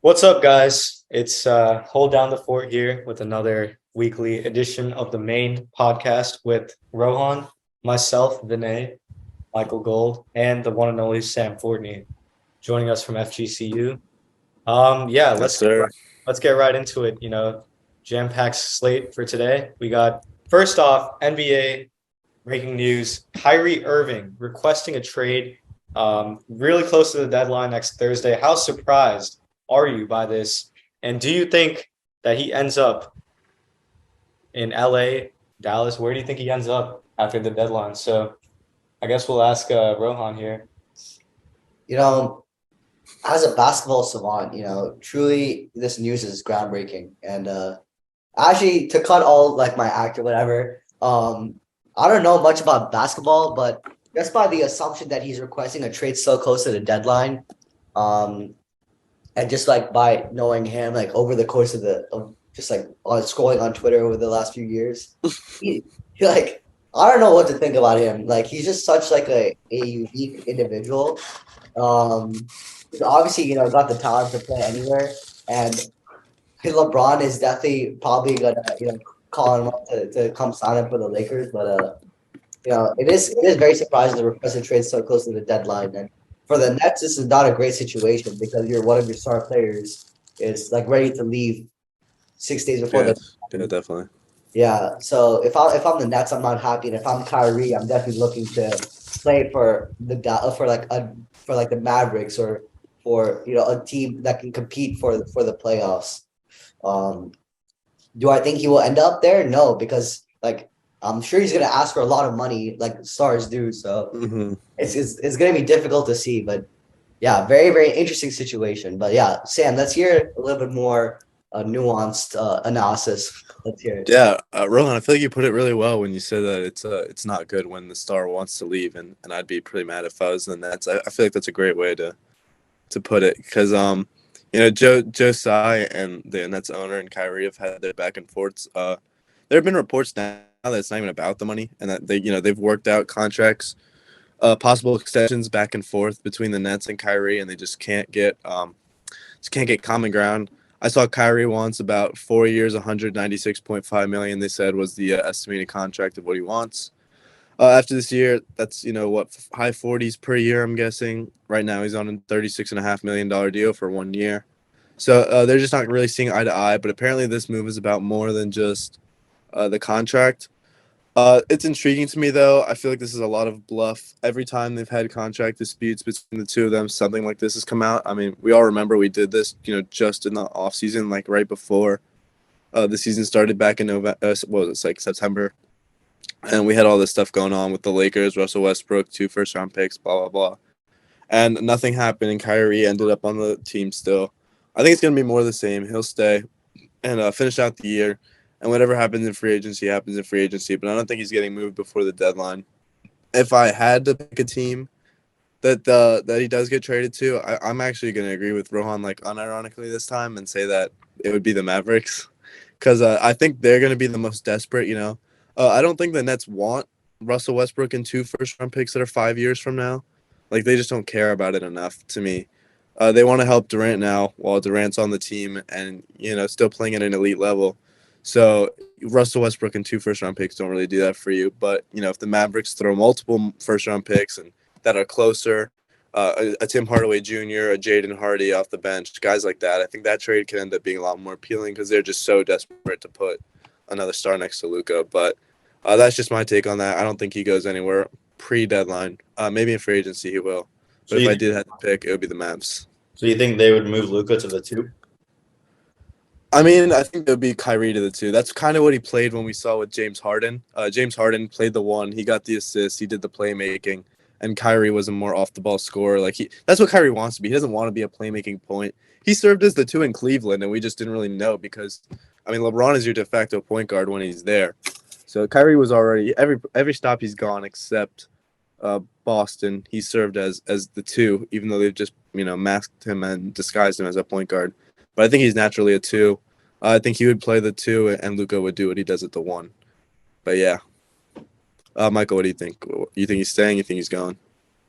What's up, guys? It's Hold Down the Fort here with another weekly edition of the main podcast with Rohan, myself, Vinay, Michael Gold, and the one and only Sam Fortney joining us from FGCU. Yeah, Yes, sir. let's get right into it. Jam-packed slate for today. We got first off NBA breaking news: Kyrie Irving requesting a trade really close to the deadline next Thursday. How surprised are you by this? And do you think that he ends up in LA, Dallas? Where do you think he ends up after the deadline? So I guess we'll ask Rohan here. You know, as a basketball savant, truly this news is groundbreaking. And actually, to cut all like my act or whatever, I don't know much about basketball, but just by the assumption that he's requesting a trade so close to the deadline, um, and just like by knowing him, like over the course of just like on scrolling on Twitter over the last few years, he like I don't know what to think about him. Like he's just such like a unique individual. Um, he's obviously, got the talent to play anywhere, and LeBron is definitely probably gonna, call him up to come sign up for the Lakers. But it is very surprising the requested trade so close to the deadline. And for the Nets, this is not a great situation because you're one of your star players is like ready to leave 6 days before the Yes, yeah, definitely. yeah. So if I'm the Nets, I'm not happy, and if I'm Kyrie, I'm definitely looking to play for for like the Mavericks or for a team that can compete for the playoffs. Um, do I think he will end up there? No, because like I'm sure he's gonna ask for a lot of money, like stars do. So hmm it's gonna be difficult to see, but yeah, very very interesting situation. But yeah, Sam, let's hear a little bit more nuanced analysis. Let's hear it. Yeah, Rohan, I feel like you put it really well when you said that it's not good when the star wants to leave, and I'd be pretty mad if I was the Nets. I feel like that's a great way to put it because Joe Tsai and the Nets owner and Kyrie have had their back and forths. There have been reports now that it's not even about the money and that they've worked out contracts, possible extensions back and forth between the Nets and Kyrie, and they just can't get common ground. I saw Kyrie wants about 4 years, 196.5 million. They said was the estimated contract of what he wants. After this year, that's high 40s per year. I'm guessing right now he's on a $36.5 million deal for 1 year. So they're just not really seeing eye to eye. But apparently, this move is about more than just the contract. It's intriguing to me, though. I feel like this is a lot of bluff. Every time they've had contract disputes between the two of them, something like this has come out. I mean, we all remember we did this, just in the off season, like right before the season started back in November. What was it, like September? And we had all this stuff going on with the Lakers, Russell Westbrook, 2 first-round picks, blah blah blah, and nothing happened. And Kyrie ended up on the team still. I think it's gonna be more of the same. He'll stay and finish out the year. And whatever happens in free agency happens in free agency. But I don't think he's getting moved before the deadline. If I had to pick a team that he does get traded to, I'm actually going to agree with Rohan, like unironically this time, and say that it would be the Mavericks because I think they're going to be the most desperate. I don't think the Nets want Russell Westbrook and 2 first-round picks that are 5 years from now. Like they just don't care about it enough to me. They want to help Durant now while Durant's on the team and still playing at an elite level. So Russell Westbrook and 2 first-round picks don't really do that for you. But if the Mavericks throw multiple first-round picks and that are closer, a Tim Hardaway Jr., a Jaden Hardy off the bench, guys like that, I think that trade can end up being a lot more appealing because they're just so desperate to put another star next to Luka. But that's just my take on that. I don't think he goes anywhere pre-deadline. Maybe in free agency he will. So But if you I did have to pick, it would be the Mavs. so you think they would move Luca to the two? I mean, I think it would be Kyrie to the two. That's kind of what he played when we saw with James Harden. James Harden played the one. He got the assist. He did the playmaking. And Kyrie was a more off-the-ball scorer. That's what Kyrie wants to be. He doesn't want to be a playmaking point. He served as the two in Cleveland, and we just didn't really know because, I mean, LeBron is your de facto point guard when he's there. So Kyrie was already every stop he's gone except Boston. He served as the two, even though they've just masked him and disguised him as a point guard. But I think he's naturally a two. I think he would play the two, and Luka would do what he does at the one. But yeah, Michael, what do you think? You think he's staying? You think he's going?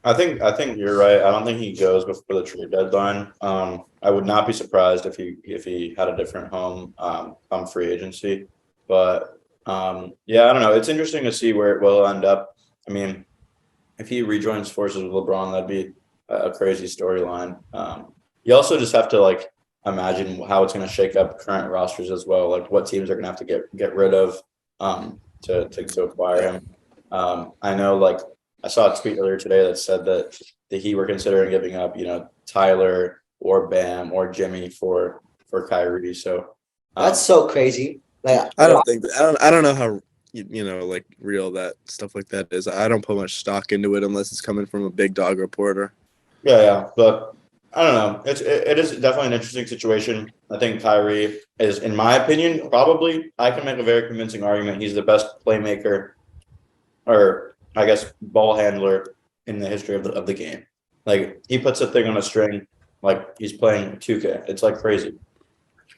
I think you're right. I don't think he goes before the trade deadline. I would not be surprised if he had a different home come free agency. But yeah, I don't know. It's interesting to see where it will end up. I mean, if he rejoins forces with LeBron, that'd be a crazy storyline. You also just have to like imagine how it's going to shake up current rosters as well, like what teams are going to have to get rid of to acquire him. I know, like I saw a tweet earlier today that said that the Heat were considering giving up, Tyler or Bam or Jimmy for Kyrie. So That's so crazy. Like, I don't know how like real that stuff like that is. I don't put much stock into it unless it's coming from a big dog reporter. yeah, but I don't know. It is definitely an interesting situation. I think Kyrie is, in my opinion, probably I can make a very convincing argument. He's the best playmaker, or I guess ball handler in the history of the game. Like he puts a thing on a string, like he's playing 2K. It's like crazy.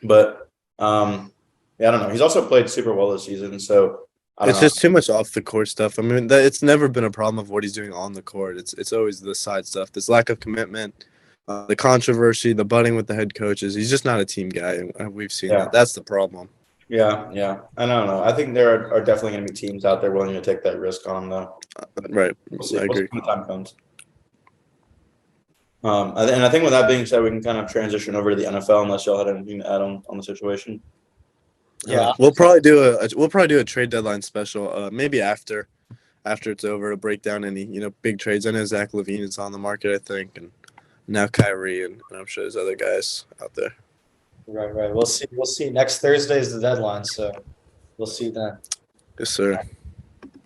But yeah, I don't know. He's also played super well this season, so I don't It's know. just too much off the court stuff. I mean, it's never been a problem of what he's doing on the court. It's always the side stuff. This lack of commitment, the controversy, the butting with the head coaches. He's just not a team guy, and we've seen Yeah. that. That's the problem. Yeah. I don't know. I think there are definitely going to be teams out there willing to take that risk on him, though. Right. We'll see. I We'll see agree. when the time comes. And I think with that being said, we can kind of transition over to the NFL unless y'all had anything to add on the situation. Yeah. We'll probably do a trade deadline special. Maybe after it's over to break down any big trades. I know Zach LaVine is on the market, I think, and now Kyrie, and I'm sure there's other guys out there. Right. We'll see. We'll see. Next Thursday is the deadline, so we'll see then. Yes, sir.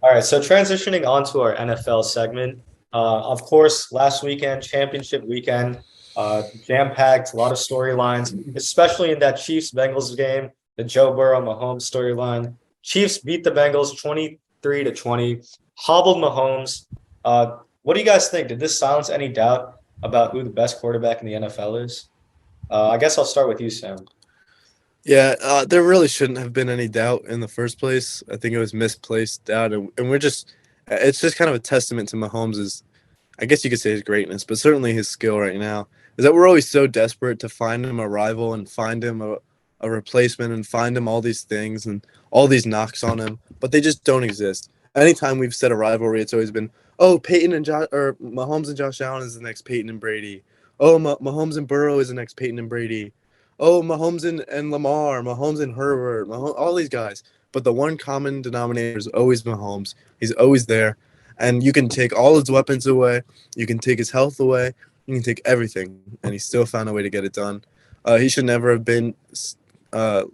All right. So transitioning on to our NFL segment. Of course, last weekend, championship weekend, jam-packed, a lot of storylines, especially in that Chiefs-Bengals game, the Joe Burrow-Mahomes storyline. Chiefs beat the Bengals 23-20, hobbled Mahomes. What do you guys think? Did this silence any doubt about who the best quarterback in the NFL is? I guess I'll start with you, Sam. Yeah, there really shouldn't have been any doubt in the first place. I think it was misplaced doubt, and it's just kind of a testament to Mahomes', I guess you could say his greatness, but certainly his skill right now, is that we're always so desperate to find him a rival and find him a replacement and find him all these things and all these knocks on him, but they just don't exist. Anytime we've said a rivalry, it's always been, oh, Peyton and Mahomes and Josh Allen is the next Peyton and Brady. Oh, Mahomes and Burrow is the next Peyton and Brady. Oh, Mahomes and Lamar, Mahomes and Herbert, all these guys. But the one common denominator is always Mahomes. He's always there. And you can take all his weapons away. You can take his health away. You can take everything. And he still found a way to get it done. He should never have been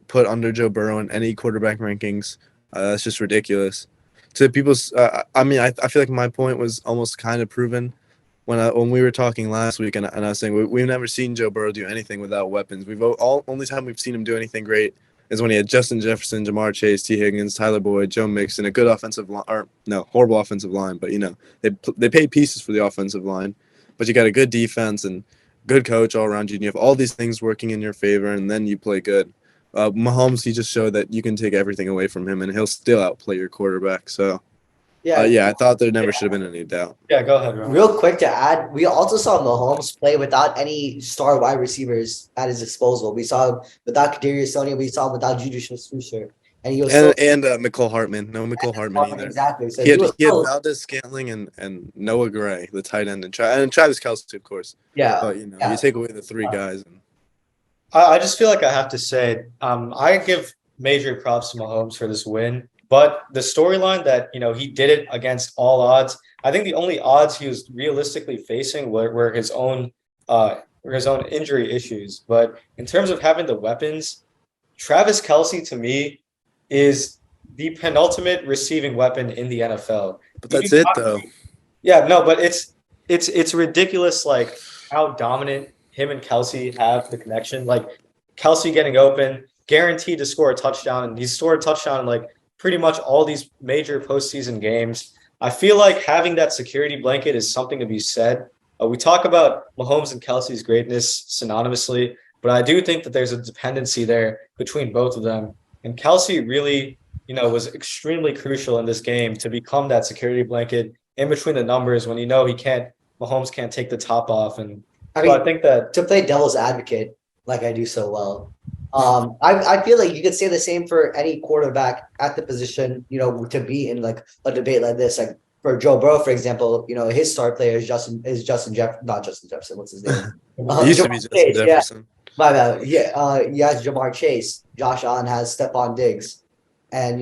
put under Joe Burrow in any quarterback rankings. That's just ridiculous. To people's, I feel like my point was almost kind of proven when we were talking last week, and I was saying we've never seen Joe Burrow do anything without weapons. Only time we've seen him do anything great is when he had Justin Jefferson, Jamar Chase, T. Higgins, Tyler Boyd, Joe Mixon, a good offensive line, or no, horrible offensive line, but they pay pieces for the offensive line, but you got a good defense and good coach all around you, and you have all these things working in your favor, and then you play good. Mahomes, he just showed that you can take everything away from him, and he'll still outplay your quarterback. So. yeah. I thought there never should have been any doubt. Yeah, go ahead, Ron. Real quick to add, we also saw Mahomes play without any star wide receivers at his disposal. We saw him without Kadarius Toney. We saw him without Juju Smith-Schuster, and he was And Mecole Hartman. No Mecole Hartman either. exactly. So He had still, Valdez Scantling and Noah Gray, the tight end, and Travis Kelce, of course. yeah. But you take away the three guys. I just feel like I have to say, I give major props to Mahomes for this win. But the storyline that, he did it against all odds. I think the only odds he was realistically facing were his own injury issues. But in terms of having the weapons, Travis Kelce to me is the penultimate receiving weapon in the NFL. But that's it though. Yeah, no, but it's ridiculous like how dominant him and Kelce have the connection. Like Kelce getting open, guaranteed to score a touchdown, and he's scored a touchdown in like pretty much all these major postseason games. I feel like having that security blanket is something to be said. We talk about Mahomes and Kelce's greatness synonymously, but I do think that there's a dependency there between both of them. And Kelce really, was extremely crucial in this game to become that security blanket in between the numbers when he can't Mahomes can't take the top off. And I so mean, I think that to play devil's advocate, like I do so well, I feel like you could say the same for any quarterback at the position, to be in like a debate like this. Like for Joe Burrow, for example, his star player is not Justin Jefferson. What's his name? It used to be Jamar Justin Chase. Yeah, Jefferson. my bad. Yeah, he has Jamar Chase. Josh Allen has Stephon Diggs, and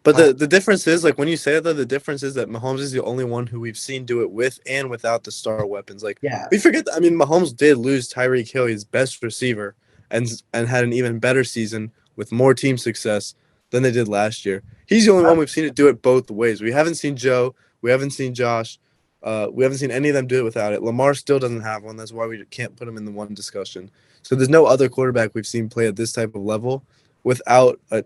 But the difference is, like, when you say that, the difference is that Mahomes is the only one who we've seen do it with and without the star weapons. Like, yeah, we forget that, I mean, Mahomes did lose Tyreek Hill, his best receiver, and had an even better season with more team success than they did last year. He's the only one we've seen it do it both ways. We haven't seen Joe. We haven't seen Josh. We haven't seen any of them do it without it. Lamar still doesn't have one. That's why we can't put him in the one discussion. So there's no other quarterback we've seen play at this type of level without a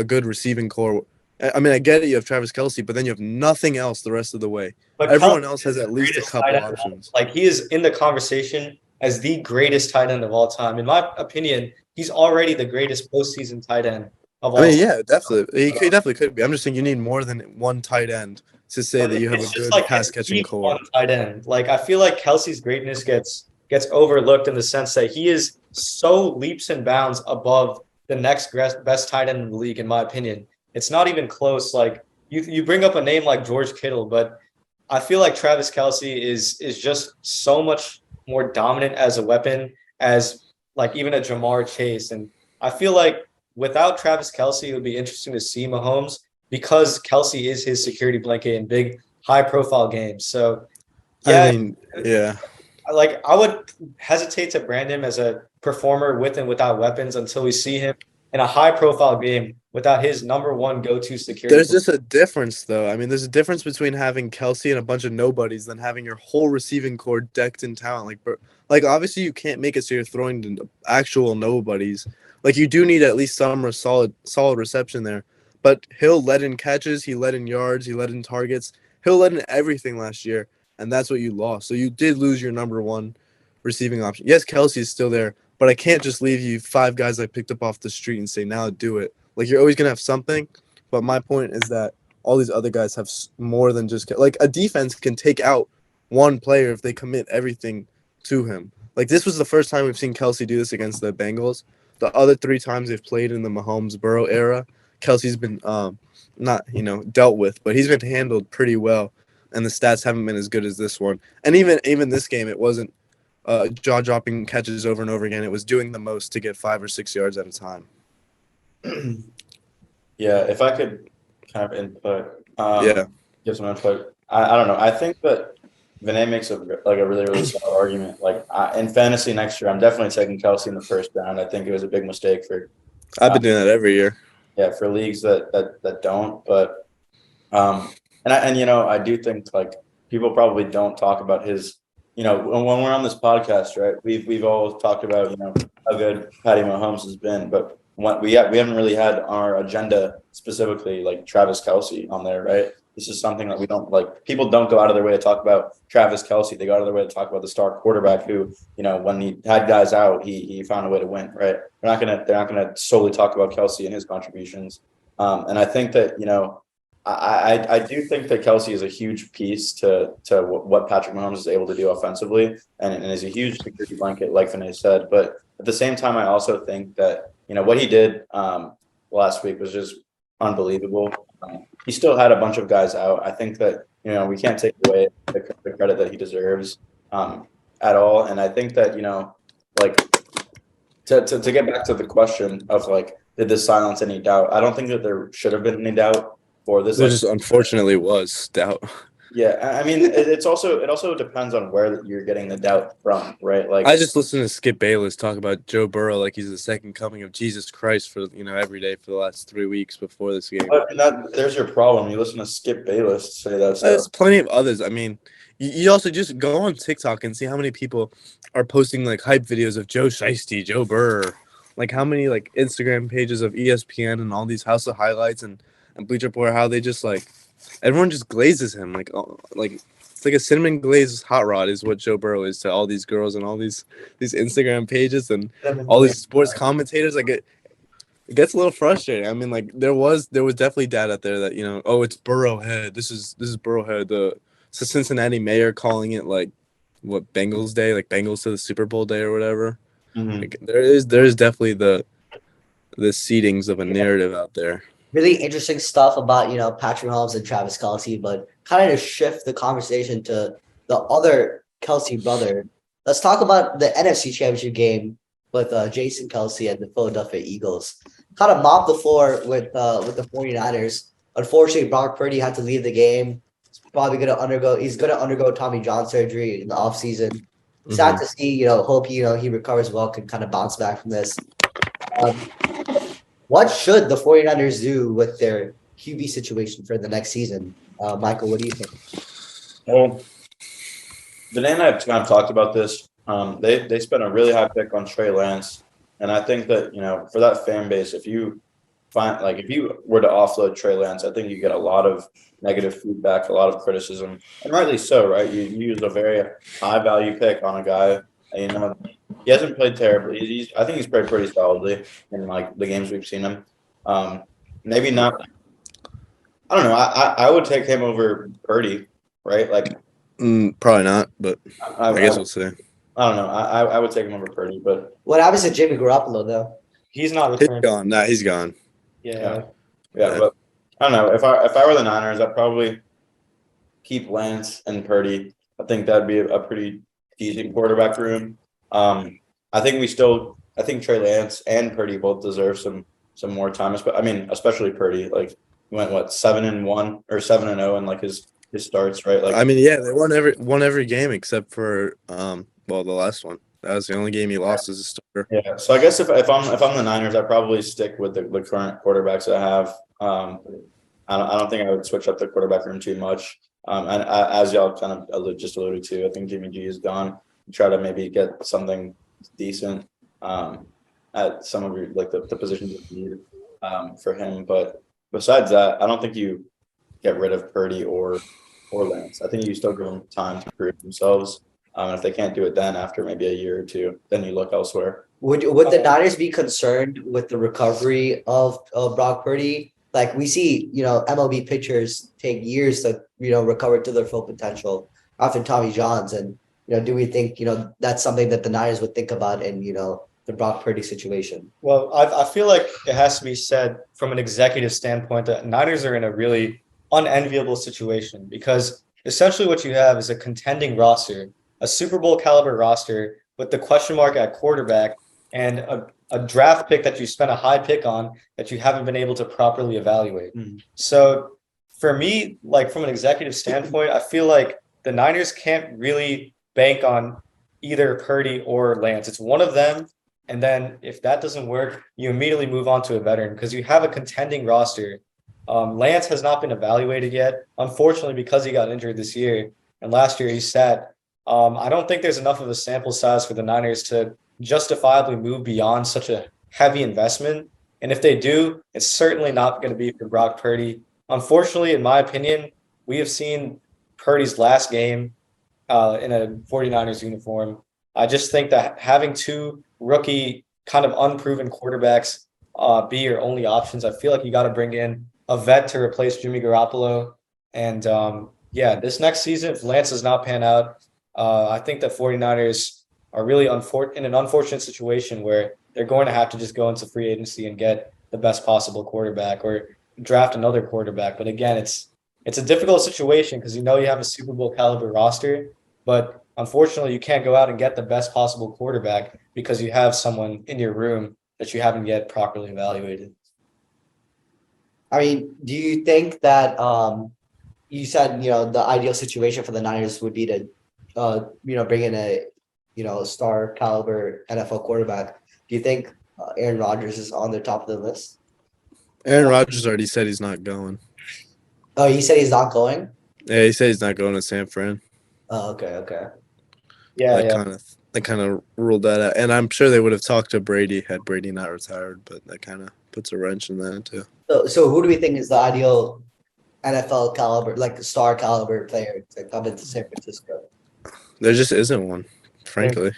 good receiving core. I mean, I get it. You have Travis Kelce, but then you have nothing else the rest of the way. but Everyone Kelce else is has at the least a greatest couple tight end. options. Like he is in the conversation as the greatest tight end of all time. In my opinion, he's already the greatest postseason tight end of all I mean, time. yeah, definitely. He definitely could be. I'm just saying you need more than one tight end to say But that you have a it's just good like pass it's catching the core. one tight end. Like I feel like Kelsey's greatness gets overlooked in the sense that he is so leaps and bounds above the next best tight end in the league, in my opinion. It's not even close. Like you bring up a name like George Kittle, but I feel like Travis Kelsey is just so much more dominant as a weapon as like even a Jamar Chase. And I feel like without Travis Kelsey, it would be interesting to see Mahomes because Kelsey is his security blanket in big high profile games. So I yeah, mean, yeah. like I would hesitate to brand him as a performer with and without weapons until we see him in a high profile game without his number one go-to security. There's just a difference, though. I mean, there's a difference between having Kelsey and a bunch of nobodies than having your whole receiving core decked in talent. Like obviously you can't make it so you're throwing to actual nobodies. Like you do need at least some solid reception there. But Hill led in catches, he led in yards, he led in targets. Hill led in everything last year, and that's what you lost. So you did lose your number one receiving option. Yes, Kelsey is still there, but I can't just leave you 5 guys I picked up off the street and say, now do it. Like you're always going to have something. But my point is that all these other guys have more than just like a defense can take out one player if they commit everything to him. Like this was the first time we've seen Kelsey do this against the Bengals. The other 3 times they've played in the Mahomes Burrow era, Kelsey's been not dealt with, but he's been handled pretty well, and the stats haven't been as good as this one. And even this game, it wasn't jaw dropping catches over and over again. It was doing the most to get 5 or 6 yards at a time. Yeah, if I could kind of input, Yeah. give some input. I don't know. I think that Vinay makes a really really solid argument. Like in fantasy next year, I'm definitely taking Kelsey in the first round. I think it was a big mistake for I've been doing that every year. yeah for leagues that don't. But I do think like people probably don't talk about his. When we're on this podcast, right? We've all talked about how good Patty Mahomes has been, but we haven't really had our agenda specifically like Travis Kelsey on there, right? This is something that we don't like. People don't go out of their way to talk about Travis Kelsey. They go out of their way to talk about the star quarterback who, when he had guys out, he found a way to win, right? They're not gonna solely talk about Kelsey and his contributions. And I think that I do think that Kelsey is a huge piece to what Patrick Mahomes is able to do offensively, and is a huge security blanket, like Vinay said. But at the same time, I also think that what he did last week was just unbelievable. He still had a bunch of guys out. I think that we can't take away the credit that he deserves at all. And I think that like to get back to the question of like, did this silence any doubt? I don't think that there should have been any doubt for this. There just unfortunately was doubt. Yeah, I mean, it also depends on where you're getting the doubt from, right? Like I just listened to Skip Bayless talk about Joe Burrow like he's the second coming of Jesus Christ for every day for the last 3 weeks before this game. There's your problem. You listen to Skip Bayless say that stuff. There's plenty of others. I mean, you also just go on TikTok and see how many people are posting like hype videos of Joe Shiesty, Joe Burr, like how many like Instagram pages of ESPN and all these House of Highlights and Bleacher Report, how they just like everyone just glazes him like it's like a cinnamon glazed hot rod is what Joe Burrow is to all these girls and all these Instagram pages and all these sports commentators. Like it gets a little frustrating. I mean, like there was definitely data out there that it's Burrow head. This is Burrow head. The it's the Cincinnati mayor calling it like what Bengals Day, like Bengals to the Super Bowl day or whatever. Mhm. Like, there's definitely the seedings of a narrative out there. Really interesting stuff about Patrick Mahomes and Travis Kelce, but kind of to shift the conversation to the other Kelce brother. Let's talk about the NFC Championship game with Jason Kelce and the Philadelphia Eagles. Kind of mopped the floor with the 49ers. Unfortunately, Brock Purdy had to leave the game. He's gonna undergo Tommy John surgery in the offseason. Sad to see, hope he recovers well, can kind of bounce back from this. Um, what should the 49ers do with their QB situation for the next season? Michael, what do you think? Well, Danae and I have kind of talked about this. They spent a really high pick on Trey Lance, and I think that for that fan base, if you were to offload Trey Lance, I think you get a lot of negative feedback, a lot of criticism, and rightly so, right? You use a very high value pick on a guy. He hasn't played terribly. I think he's played pretty solidly in like the games we've seen him. Maybe not. I don't know. I would take him over Purdy, right? Like probably not, but I guess we'll see. I don't know. I would take him over Purdy, but What happens to Jimmy Garoppolo though? He's not He's returning. gone. Nah, he's gone. Yeah. But I don't know. If I were the Niners, I'd probably keep Lance and Purdy. I think that'd be a pretty decent quarterback room. I think Trey Lance and Purdy both deserve some more time. Especially Purdy. Like he went 7-1 or 7-0 in like his starts, right? Like they won every game except for the last one. That was the only game he lost as a starter. Yeah. So I guess if I'm the Niners, I'd probably stick with the current quarterbacks I have. I don't think I would switch up the quarterback room too much. And as y'all kind of just alluded to, I think Jimmy G is gone. Try to maybe get something decent at some of your like the positions that you need for him. But besides that, I don't think you get rid of Purdy or Lance. I think you still give them time to prove themselves. And if they can't do it then after maybe a year or two, then you look elsewhere. Would the Niners be concerned with the recovery of Brock Purdy? Like we see, MLB pitchers take years to, recover to their full potential after Tommy John's. And, do we think, that's something that the Niners would think about in, the Brock Purdy situation? Well, I feel like it has to be said from an executive standpoint that Niners are in a really unenviable situation because essentially what you have is a contending roster, a Super Bowl caliber roster with the question mark at quarterback and a draft pick that you spent a high pick on that you haven't been able to properly evaluate. So for me, like from an executive standpoint, I feel like the Niners can't really bank on either Purdy or Lance. It's one of them. And then if that doesn't work, you immediately move on to a veteran because you have a contending roster. Lance has not been evaluated yet, unfortunately, because he got injured this year. And last year he sat. I don't think there's enough of a sample size for the Niners to justifiably move beyond such a heavy investment. And if they do, it's certainly not going to be for Brock Purdy. Unfortunately, in my opinion, we have seen Purdy's last game in a 49ers uniform. I just think that having two rookie kind of unproven quarterbacks be your only options, I feel like you got to bring in a vet to replace Jimmy Garoppolo. And this next season, if Lance does not pan out, I think the 49ers are really in an unfortunate situation where they're going to have to just go into free agency and get the best possible quarterback or draft another quarterback. But again, it's a difficult situation because you have a Super Bowl caliber roster, but unfortunately you can't go out and get the best possible quarterback because you have someone in your room that you haven't yet properly evaluated. I mean, do you think that you said, the ideal situation for the Niners would be to bring in a star caliber NFL quarterback? Do you think Aaron Rodgers is on the top of the list? Aaron Rodgers already said he's not going. Oh, he said he's not going? Yeah, he said he's not going to San Fran. Oh, okay. That kind of ruled that out. And I'm sure they would have talked to Brady had Brady not retired, but that kind of puts a wrench in that too. So who do we think is the ideal NFL caliber, like star caliber player to come into San Francisco? There just isn't one, frankly.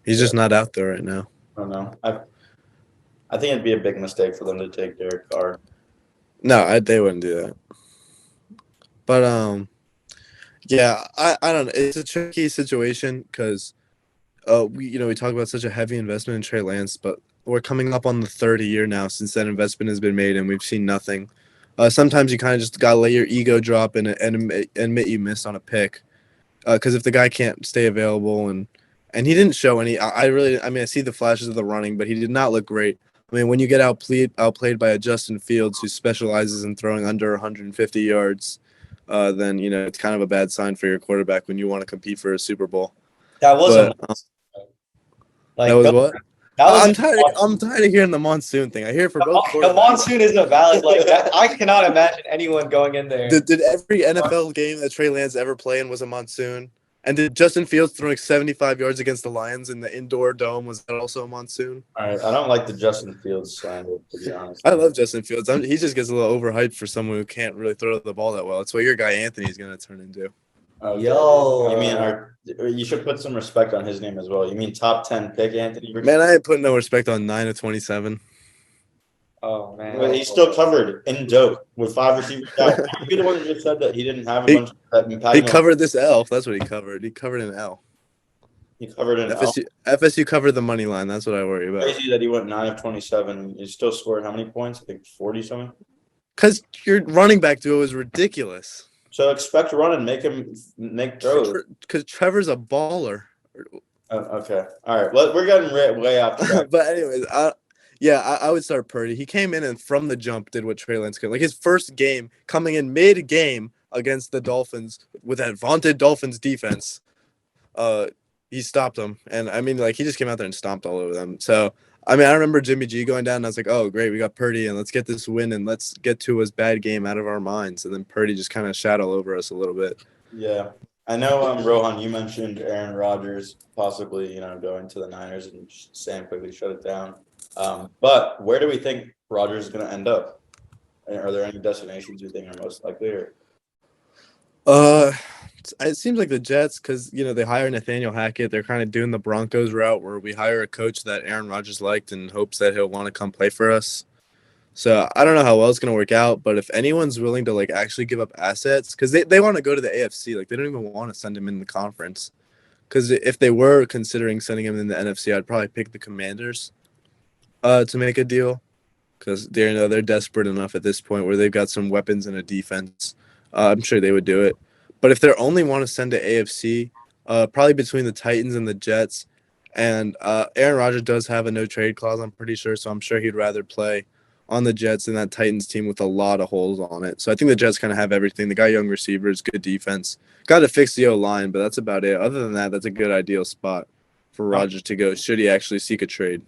He's just not out there right now. I don't know. I think it'd be a big mistake for them to take Derek Carr. No, they wouldn't do that. But Yeah, I don't know. It's a tricky situation because we talk about such a heavy investment in Trey Lance, but we're coming up on the 30 year now since that investment has been made, and we've seen nothing. Sometimes you kind of just gotta let your ego drop and admit you missed on a pick. Because if the guy can't stay available and he didn't show any, I mean I see the flashes of the running, but he did not look great. I mean, when you get outplayed by a Justin Fields who specializes in throwing under 150 yards, then it's kind of a bad sign for your quarterback when you want to compete for a Super Bowl. That was a But that like was what? that was I'm tired. I'm tired of hearing the monsoon thing. I hear it for both the quarterbacks. monsoon isn't valid like that. I cannot imagine anyone going in there. Did every NFL game that Trey Lance ever played in was a monsoon? And did Justin Fields throwing 75 yards against the Lions in the indoor dome, was that also a monsoon? All right, I don't like the Justin Fields slander, to be honest. I love Justin Fields. He just gets a little overhyped for someone who can't really throw the ball that well. It's what your guy Anthony is going to turn into. Okay. Yo. You mean you should put some respect on his name as well. You mean top 10 pick Anthony? Man, I ain't putting no respect on 9 of 27. Oh man, Well, he's still covered in dope with 5 receivers out. You're the one who just said that he didn't have a bunch of He covered this L. That's what he covered. He covered an L. He covered an L. FSU covered the money line. That's what I worry about. Crazy that he went 9 of 27. He still scored how many points? I think 40 something. Because your running back duo is ridiculous. So expect run and make throws. Because Trevor's a baller. Okay. All right. We're getting way off track. But anyways, I would start Purdy. He came in and from the jump did what Trey Lance could. Like his first game, coming in mid-game against the Dolphins with that vaunted Dolphins defense, he stopped them. And I mean, like he just came out there and stomped all over them. So I mean, I remember Jimmy G going down, and I was like, "Oh, great, we got Purdy, and let's get this win, and let's get Tua's bad game out of our minds." And then Purdy just kind of shot all over us a little bit. Yeah, I know. Rohan, you mentioned Aaron Rodgers possibly, going to the Niners and Sam quickly shut it down. But where do we think Rodgers is going to end up? And are there any destinations you think are most likely? It seems like the Jets, because they hire Nathaniel Hackett. They're kind of doing the Broncos route where we hire a coach that Aaron Rodgers liked in hopes that he'll want to come play for us. So I don't know how well it's going to work out, but if anyone's willing to actually give up assets, because they want to go to the AFC, they don't even want to send him in the conference. Because if they were considering sending him in the NFC, I'd probably pick the Commanders to make a deal, because they're desperate enough at this point where they've got some weapons and a defense. I'm sure they would do it. But if they only want to send to AFC, probably between the Titans and the Jets, and Aaron Rodgers does have a no trade clause, I'm pretty sure, so I'm sure he'd rather play on the Jets than that Titans team with a lot of holes on it. So I think the Jets kind of have everything. They got young receivers, good defense, got to fix the O-line, but that's about it. Other than that, that's a good ideal spot for Rodgers to go should he actually seek a trade.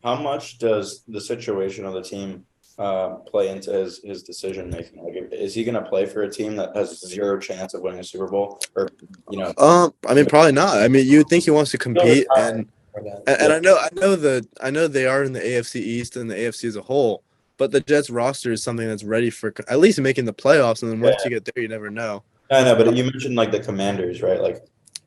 How much does the situation of the team play into his decision making? Like, is he going to play for a team that has zero chance of winning a Super Bowl? Or I mean, probably not. I mean, you would think he wants to compete, and I know they are in the AFC East and the AFC as a whole, but the Jets roster is something that's ready for at least making the playoffs, and then once you get there, you never know. I know, but you mentioned the Commanders, right?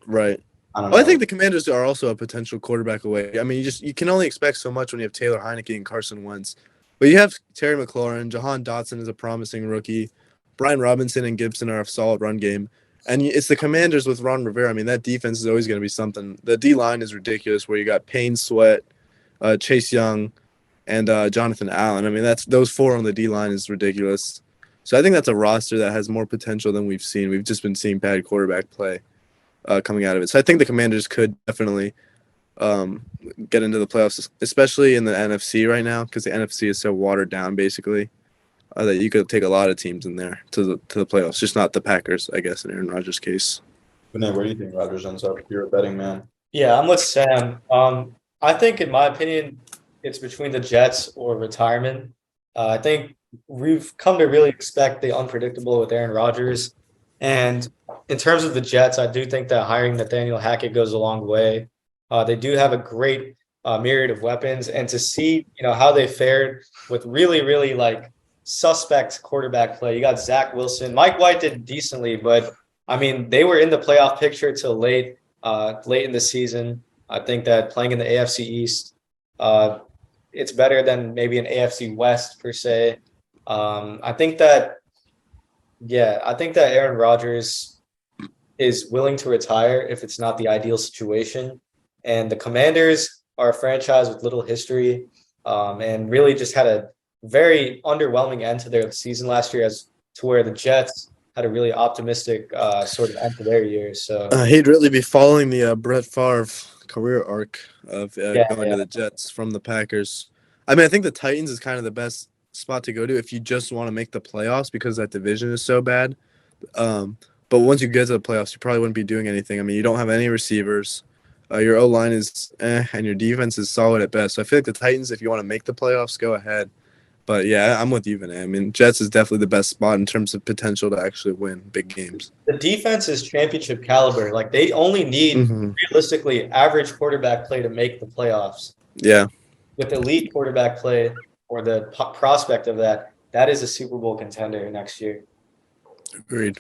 Right. I don't know. I think the Commanders are also a potential quarterback away. I mean, you can only expect so much when you have Taylor Heineke and Carson Wentz. But you have Terry McLaurin, Jahan Dotson is a promising rookie. Brian Robinson and Gibson are a solid run game. And it's the Commanders with Ron Rivera. I mean, that defense is always going to be something. The D-line is ridiculous where you got Payne Sweat, Chase Young, and Jonathan Allen. I mean, those four on the D-line is ridiculous. So I think that's a roster that has more potential than we've seen. We've just been seeing bad quarterback play coming out of it. So I think the Commanders could definitely get into the playoffs, especially in the NFC right now, because the NFC is so watered down, basically, that you could take a lot of teams in there to the playoffs. Just not the Packers, I guess, in Aaron Rodgers' case. But where do you think Rodgers ends up? You're a betting man. Yeah, I'm with Sam. I think, in my opinion, it's between the Jets or retirement. I think we've come to really expect the unpredictable with Aaron Rodgers. And in terms of the Jets, I do think that hiring Nathaniel Hackett goes a long way. They do have a great myriad of weapons, and to see how they fared with really, really suspect quarterback play. You got Zach Wilson. Mike White did decently, but I mean they were in the playoff picture till late in the season. I think that playing in the AFC East, it's better than maybe an AFC West per se. I think that Aaron Rodgers is willing to retire if it's not the ideal situation. And the Commanders are a franchise with little history, and really just had a very underwhelming end to their season last year, as to where the Jets had a really optimistic sort of end to their year. So He'd really be following the Brett Favre career arc of yeah, going yeah. to the Jets from the Packers. I mean, I think the Titans is kind of the best spot to go to if you just want to make the playoffs because that division is so bad. But once you get to the playoffs, you probably wouldn't be doing anything. I mean, you don't have any receivers. Your O-line is and your defense is solid at best. So I feel like the Titans, if you want to make the playoffs, go ahead. But yeah, I'm with you, Vinay. I mean, Jets is definitely the best spot in terms of potential to actually win big games. The defense is championship caliber. Like they only need realistically average quarterback play to make the playoffs. Yeah. With elite quarterback play or the prospect of that, that is a Super Bowl contender next year. Agreed.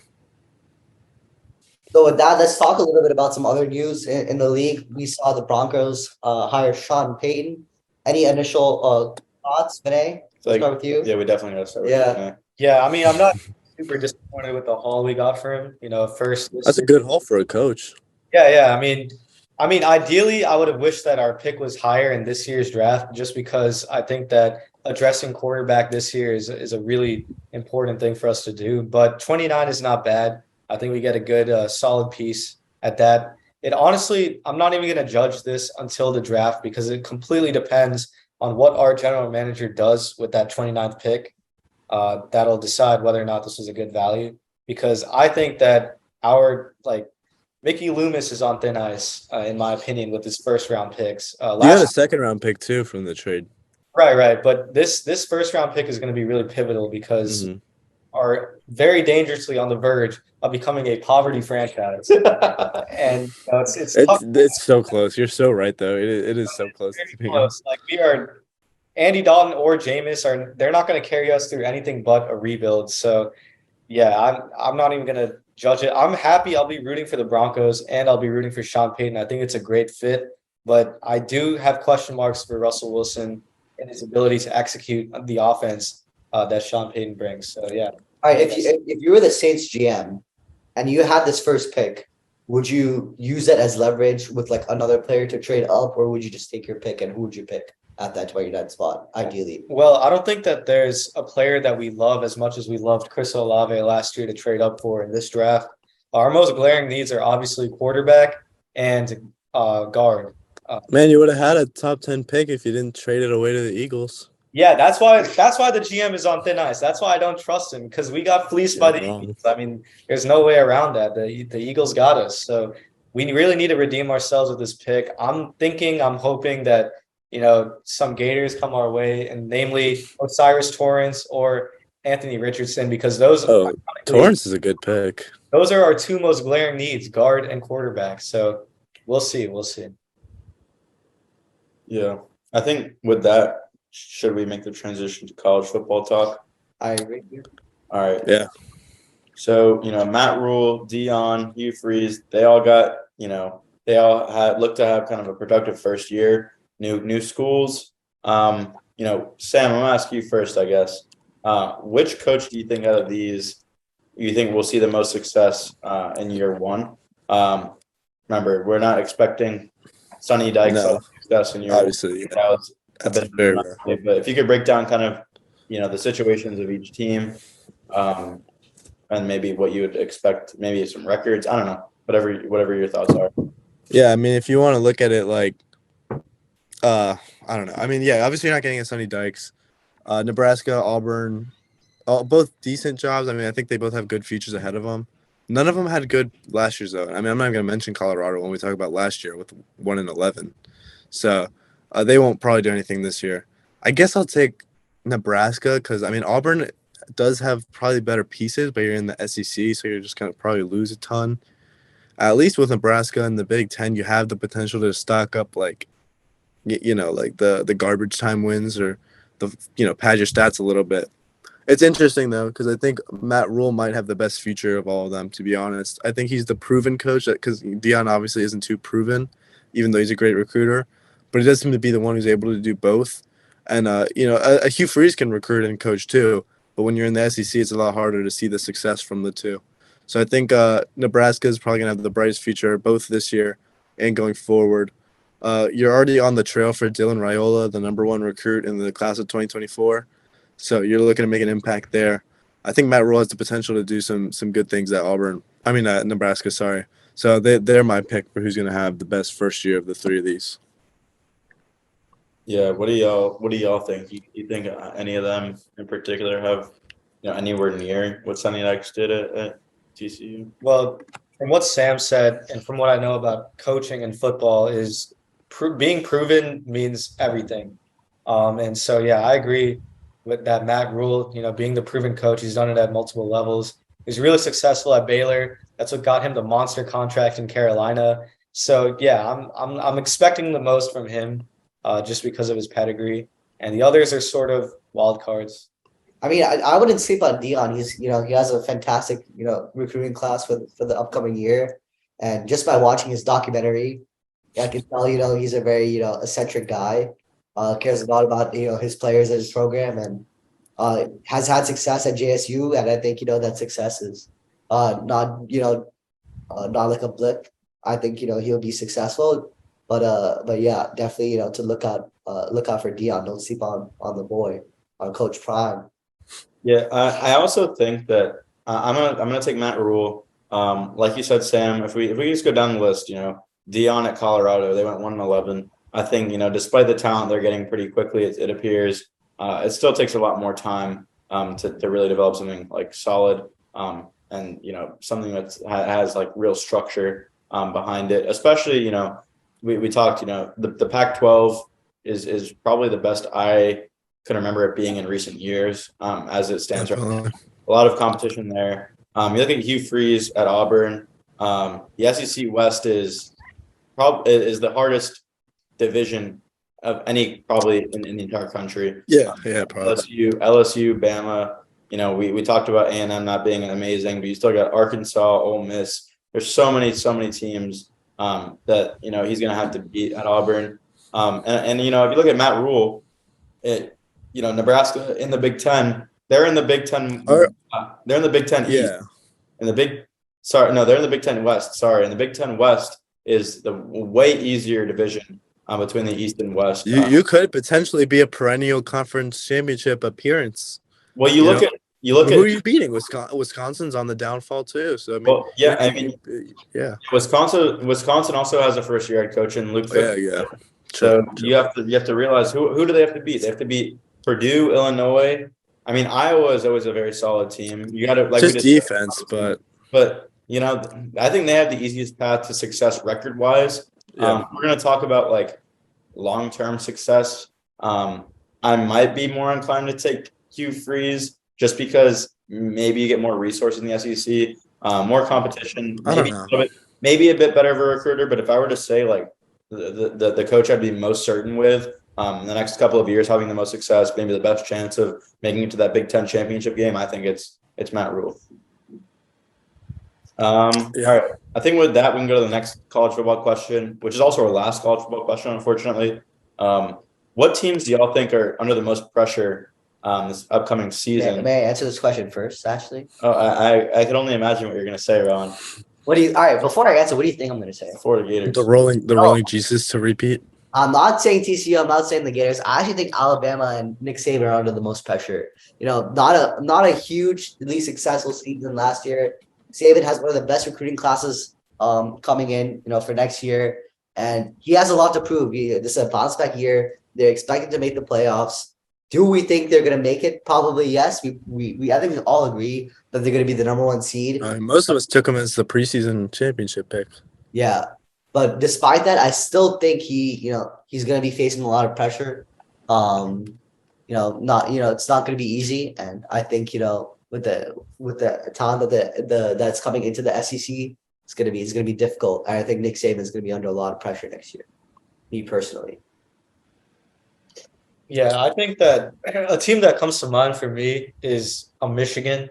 So with that, let's talk a little bit about some other news in the league. We saw the Broncos hire Sean Payton. Any initial thoughts, Vinay? Like, Start with you. yeah, we definitely got to start with Yeah. that. Yeah, I mean, I'm not super disappointed with the haul we got for him. You know, first That's a good haul for a coach. Yeah. I mean, ideally, I would have wished that our pick was higher in this year's draft, just because I think that addressing quarterback this year is a really important thing for us to do. But 29 is not bad. I think we get a good, solid piece at that. It honestly, I'm not even going to judge this until the draft because it completely depends on what our general manager does with that 29th pick. That'll decide whether or not this was a good value. Because I think that our Mickey Loomis is on thin ice, in my opinion, with his first round picks. You had a second round pick too from the trade. Right. But this first round pick is going to be really pivotal because are very dangerously on the verge of becoming a poverty franchise. And it's so close. You're so right, though. It is so close. Close. Like we are, Andy Dalton or Jameis they're not going to carry us through anything but a rebuild. So yeah, I'm not even going to judge it. I'm happy. I'll be rooting for the Broncos and I'll be rooting for Sean Payton. I think it's a great fit, but I do have question marks for Russell Wilson and his ability to execute the offense that Sean Payton brings. So yeah. All right. If you were the Saints GM and you had this first pick, would you use that as leverage with like another player to trade up, or would you just take your pick and who would you pick at that 29th spot, ideally? Well, I don't think that there's a player that we love as much as we loved Chris Olave last year to trade up for in this draft. Our most glaring needs are obviously quarterback and guard. Man, you would have had a top 10 pick if you didn't trade it away to the Eagles. Yeah, that's why the GM is on thin ice. That's why I don't trust him, because we got fleeced by the Eagles. I mean, there's no way around that. The Eagles got us. So we really need to redeem ourselves with this pick. I'm hoping that, some Gators come our way, and namely Osiris Torrance or Anthony Richardson, because Torrance is a good pick. Those are our two most glaring needs, guard and quarterback. So we'll see. Yeah. I think with that, should we make the transition to college football talk? I agree. All right. Yeah. So, Matt Rule, Dion, Hugh Freeze, they all got, they all had looked to have kind of a productive first year, new schools. Sam, I'm gonna ask you first, I guess. Which coach do you think out of these you think will see the most success in year one? Remember, we're not expecting Sonny Dykes success in year one. Obviously, that's very rare. But if you could break down kind of, the situations of each team, and maybe what you would expect, maybe some records. I don't know, whatever your thoughts are. Yeah, I mean, if you want to look at it like, I don't know. I mean, yeah, obviously you're not getting a Sonny Dykes. Nebraska, Auburn, both decent jobs. I mean, I think they both have good futures ahead of them. None of them had good last year's though. I mean, I'm not even going to mention Colorado when we talk about last year with 1-11. So they won't probably do anything this year. I guess I'll take Nebraska because, I mean, Auburn does have probably better pieces, but you're in the SEC, so you're just going to probably lose a ton. At least with Nebraska and the Big Ten, you have the potential to stock up like the garbage time wins or pad your stats a little bit. It's interesting, though, because I think Matt Rule might have the best future of all of them, to be honest. I think he's the proven coach because Dion obviously isn't too proven, even though he's a great recruiter. But he does seem to be the one who's able to do both. And, a Hugh Freeze can recruit and coach too. But when you're in the SEC, it's a lot harder to see the success from the two. So I think Nebraska is probably going to have the brightest future both this year and going forward. You're already on the trail for Dylan Raiola, the number 1 recruit in the class of 2024. So you're looking to make an impact there. I think Matt Rule has the potential to do some good things at Nebraska, sorry. So they're my pick for who's going to have the best first year of the 3 of these. Yeah, what do y'all think? You think any of them in particular have anywhere near what Sonny Dykes did at TCU? Well, from what Sam said and from what I know about coaching and football is being proven means everything. And so, yeah, I agree with that. Matt Rule, being the proven coach, he's done it at multiple levels. He's really successful at Baylor. That's what got him the monster contract in Carolina. So, yeah, I'm expecting the most from him just because of his pedigree. And the others are sort of wild cards. I mean, I wouldn't sleep on Dion. He's he has a fantastic recruiting class for the upcoming year, and just by watching his documentary, I can tell he's a very eccentric guy. Cares a lot about his players and his program, and has had success at JSU, and I think that success is not not like a blip. I think he'll be successful, but yeah, definitely to look out for Dion. Don't sleep on the boy, on Coach Prime. Yeah, I also think that I'm gonna take Matt Rule. Like you said, Sam, if we just go down the list, Dion at Colorado, they went 1-11. I think despite the talent they're getting pretty quickly, it appears it still takes a lot more time to really develop something like solid and something that has like real structure behind it. Especially we talked the Pac-12 is probably the best I can remember it being in recent years as it stands right now. A lot of competition there. You look at Hugh Freeze at Auburn. The SEC West is the hardest division of any probably in the entire country. Yeah, probably. LSU, Bama. We talked about A&M not being amazing, but you still got Arkansas, Ole Miss. There's so many teams that he's going to have to beat at Auburn. And if you look at Matt Rule, Nebraska in the Big Ten, they're in the Big Ten. They're in the Big Ten East. Yeah. They're in the Big Ten West. Sorry, and the Big Ten West is the way easier division between the East and West. You could potentially be a perennial conference championship appearance. Well, you look at who are you beating? Wisconsin's on the downfall too. So I mean, Wisconsin also has a first year head coach in Luke. Yeah. So you have to realize who do they have to beat? They have to beat Purdue, Illinois. I mean, Iowa is always a very solid team. You got to just defense, but I think they have the easiest path to success record wise. Yeah. We're going to talk about like long-term success. I might be more inclined to take Hugh Freeze just because maybe you get more resources in the SEC, more competition, maybe a bit better of a recruiter. But if I were to say like the coach I'd be most certain with in the next couple of years having the most success, maybe the best chance of making it to that Big Ten championship game, I think it's Matt Rule. All right. I think with that, we can go to the next college football question, which is also our last college football question, unfortunately. What teams do y'all think are under the most pressure this upcoming season? May I answer this question first, Ashley? Oh, I can only imagine what you're going to say, Ron. All right, before I answer, what do you think I'm going to say? Florida Gators. The rolling Jesus to repeat. I'm not saying TCU. I'm not saying the Gators. I actually think Alabama and Nick Saban are under the most pressure. Not a hugely successful season last year. Saban has one of the best recruiting classes coming in, for next year, and he has a lot to prove. This is a bounce back year. They're expected to make the playoffs. Do we think they're going to make it? Probably yes. I think we all agree that they're going to be the number 1 seed. Most of us took them as the preseason championship pick. Yeah, but despite that, I still think he's going to be facing a lot of pressure. It's not going to be easy, and I think with the talent that's coming into the SEC, it's going to be difficult. And I think Nick Saban is going to be under a lot of pressure next year. Me personally. Yeah, I think that a team that comes to mind for me is Michigan,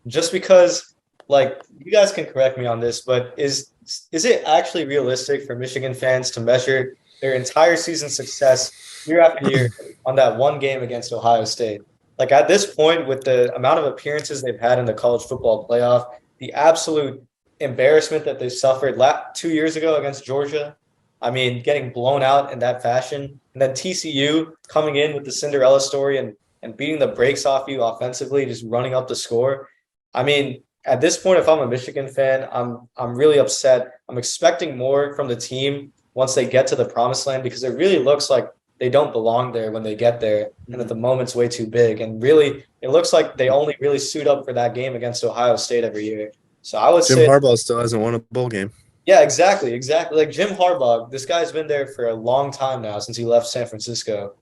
just because, like, you guys can correct me on this, but is it actually realistic for Michigan fans to measure their entire season success year after year on that one game against Ohio State? Like, at this point, with the amount of appearances they've had in the college football playoff, the absolute embarrassment that they suffered 2 years ago against Georgia. I mean, getting blown out in that fashion, and then TCU coming in with the Cinderella story and beating the brakes off you offensively, just running up the score. I mean, at this point, if I'm a Michigan fan, I'm really upset. I'm expecting more from the team once they get to the promised land because it really looks like they don't belong there when they get there, and that the moment's way too big. And really, it looks like they only really suit up for that game against Ohio State every year. So I would Jim say, Harbaugh still hasn't won a bowl game. yeah, exactly. Like Jim Harbaugh, this guy's been there for a long time now since he left San Francisco.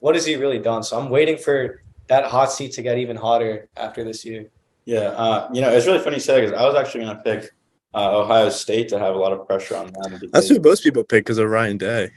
What has he really done? So I'm waiting for that hot seat to get even hotter after this year. Yeah, it's really funny you say because I was actually going to pick Ohio State to have a lot of pressure on them. That's Because, who most people pick because of Ryan Day.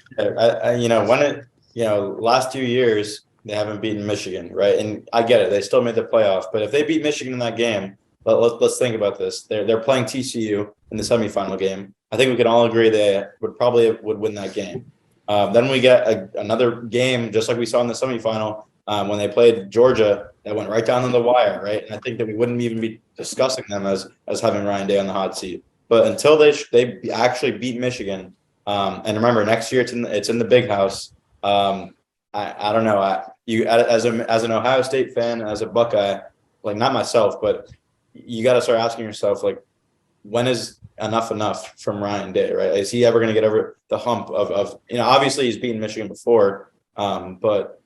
last 2 years they haven't beaten Michigan, right? And I get it; they still made the playoff. But if they beat Michigan in that game, let's think about this. They're playing TCU in the semifinal game. I think we can all agree they would win that game. Then we get another game just like we saw in the semifinal when they played Georgia that went right down to the wire, right? And I think that we wouldn't even be discussing them as having Ryan Day on the hot seat. But until they actually beat Michigan, and remember next year it's in the Big House. I don't know. As an Ohio State fan, as a Buckeye, like not myself, but you got to start asking yourself like, when is enough from Ryan Day, right? Is he ever going to get over the hump of obviously he's beaten Michigan before, but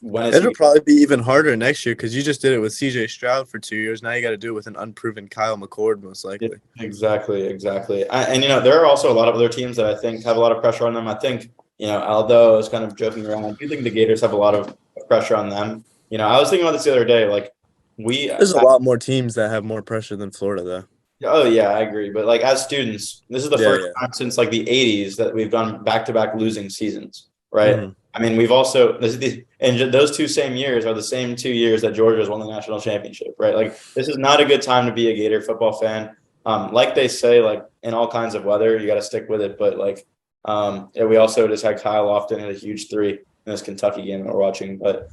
when is It'll he? probably be even harder next year because you just did it with C.J. Stroud for 2 years. Now you got to do it with an unproven Kyle McCord, most likely. Yeah, exactly. There are also a lot of other teams that I think have a lot of pressure on them. I think although I was kind of joking around, I do think the Gators have a lot of pressure on them. I was thinking about this the other day, like There's a lot more teams that have more pressure than Florida, though. Oh yeah, I agree. But like as students, this is the first Yeah. time since like the '80s that we've gone back-to-back losing seasons, right? Mhm. I mean, we've also and those two same years are the same 2 years that Georgia's won the national championship, right? Like this is not a good time to be a Gator football fan. Like they say, like in all kinds of weather, you got to stick with it. But like, we also just had Kyle Lofton hit a huge three in this Kentucky game that we're watching. But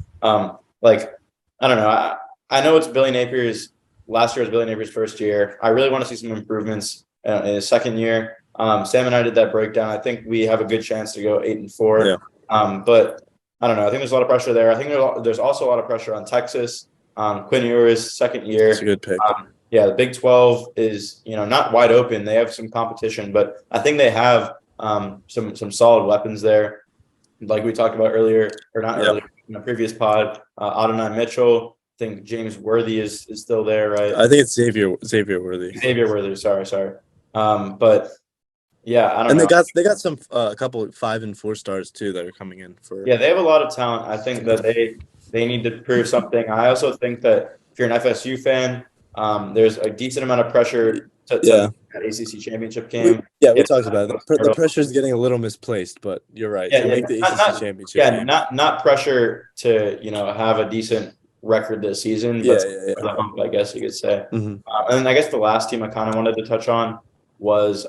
like, I don't know. I know it's Billy Napier's. Last year was Billy Napier's first year. I really want to see some improvements in his second year. Sam and I did that breakdown. I think we have a good chance to go 8-4. Yeah. But I don't know. I think there's a lot of pressure there. I think there's also a lot of pressure on Texas. Quinn Ewers' second year. That's a good pick. The Big 12 is not wide open. They have some competition, but I think they have some solid weapons there. Like we talked about earlier, or not earlier, in a previous pod, Adonai Mitchell. I think James Worthy is still there, right? I think it's Xavier Worthy. Xavier Worthy, sorry. But yeah, I don't And know. they got some a couple 5 and 4 stars too that are coming in for. Yeah, they have a lot of talent. I think that they need to prove something. I also think that if you're an FSU fan, there's a decent amount of pressure to that ACC championship game. We talked about it. The pressure is getting a little misplaced, but you're right. Yeah, make the ACC championship game. not pressure to have a decent record this season, but the hump, I guess you could say. Mm-hmm. And I guess the last team I kind of wanted to touch on was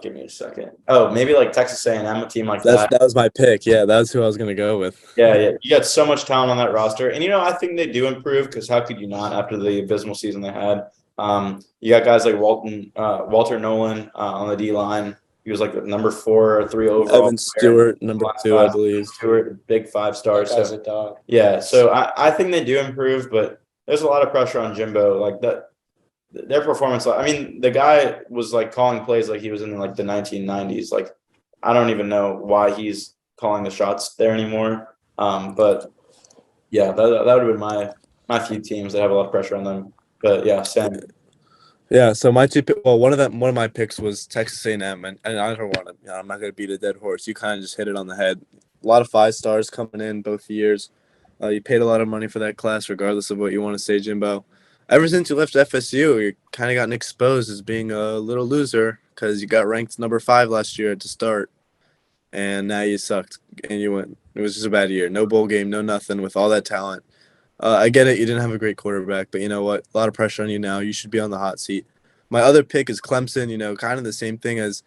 give me a second. Oh, maybe like Texas A&M, a team like that. That was my pick. Yeah, that's who I was going to go with. Yeah. You got so much talent on that roster. And, I think they do improve because how could you not after the abysmal season they had? You got guys like Walter Nolan on the D-line. He was like the number 4 or 3 overall. Evan Stewart, number 2, I believe. Stewart, big 5-star. Guy's a dog. Yeah, so I think they do improve, but there's a lot of pressure on Jimbo. Like their performance. I mean, the guy was like calling plays like he was in like the 1990s. Like I don't even know why he's calling the shots there anymore. But yeah, that would have been my few teams that have a lot of pressure on them. But yeah, Sam. Yeah, so my two. Well, one of my picks was Texas A&M, and I don't want to. I'm not going to beat a dead horse. You kind of just hit it on the head. A lot of 5 stars coming in both years. You paid a lot of money for that class, regardless of what you want to say, Jimbo. Ever since you left FSU, you kind of gotten exposed as being a little loser because you got ranked number 5 last year at the start, and now you sucked and you went. It was just a bad year. No bowl game, no nothing. With all that talent. I get it. You didn't have a great quarterback, but you know what? A lot of pressure on you now. You should be on the hot seat. My other pick is Clemson, kind of the same thing as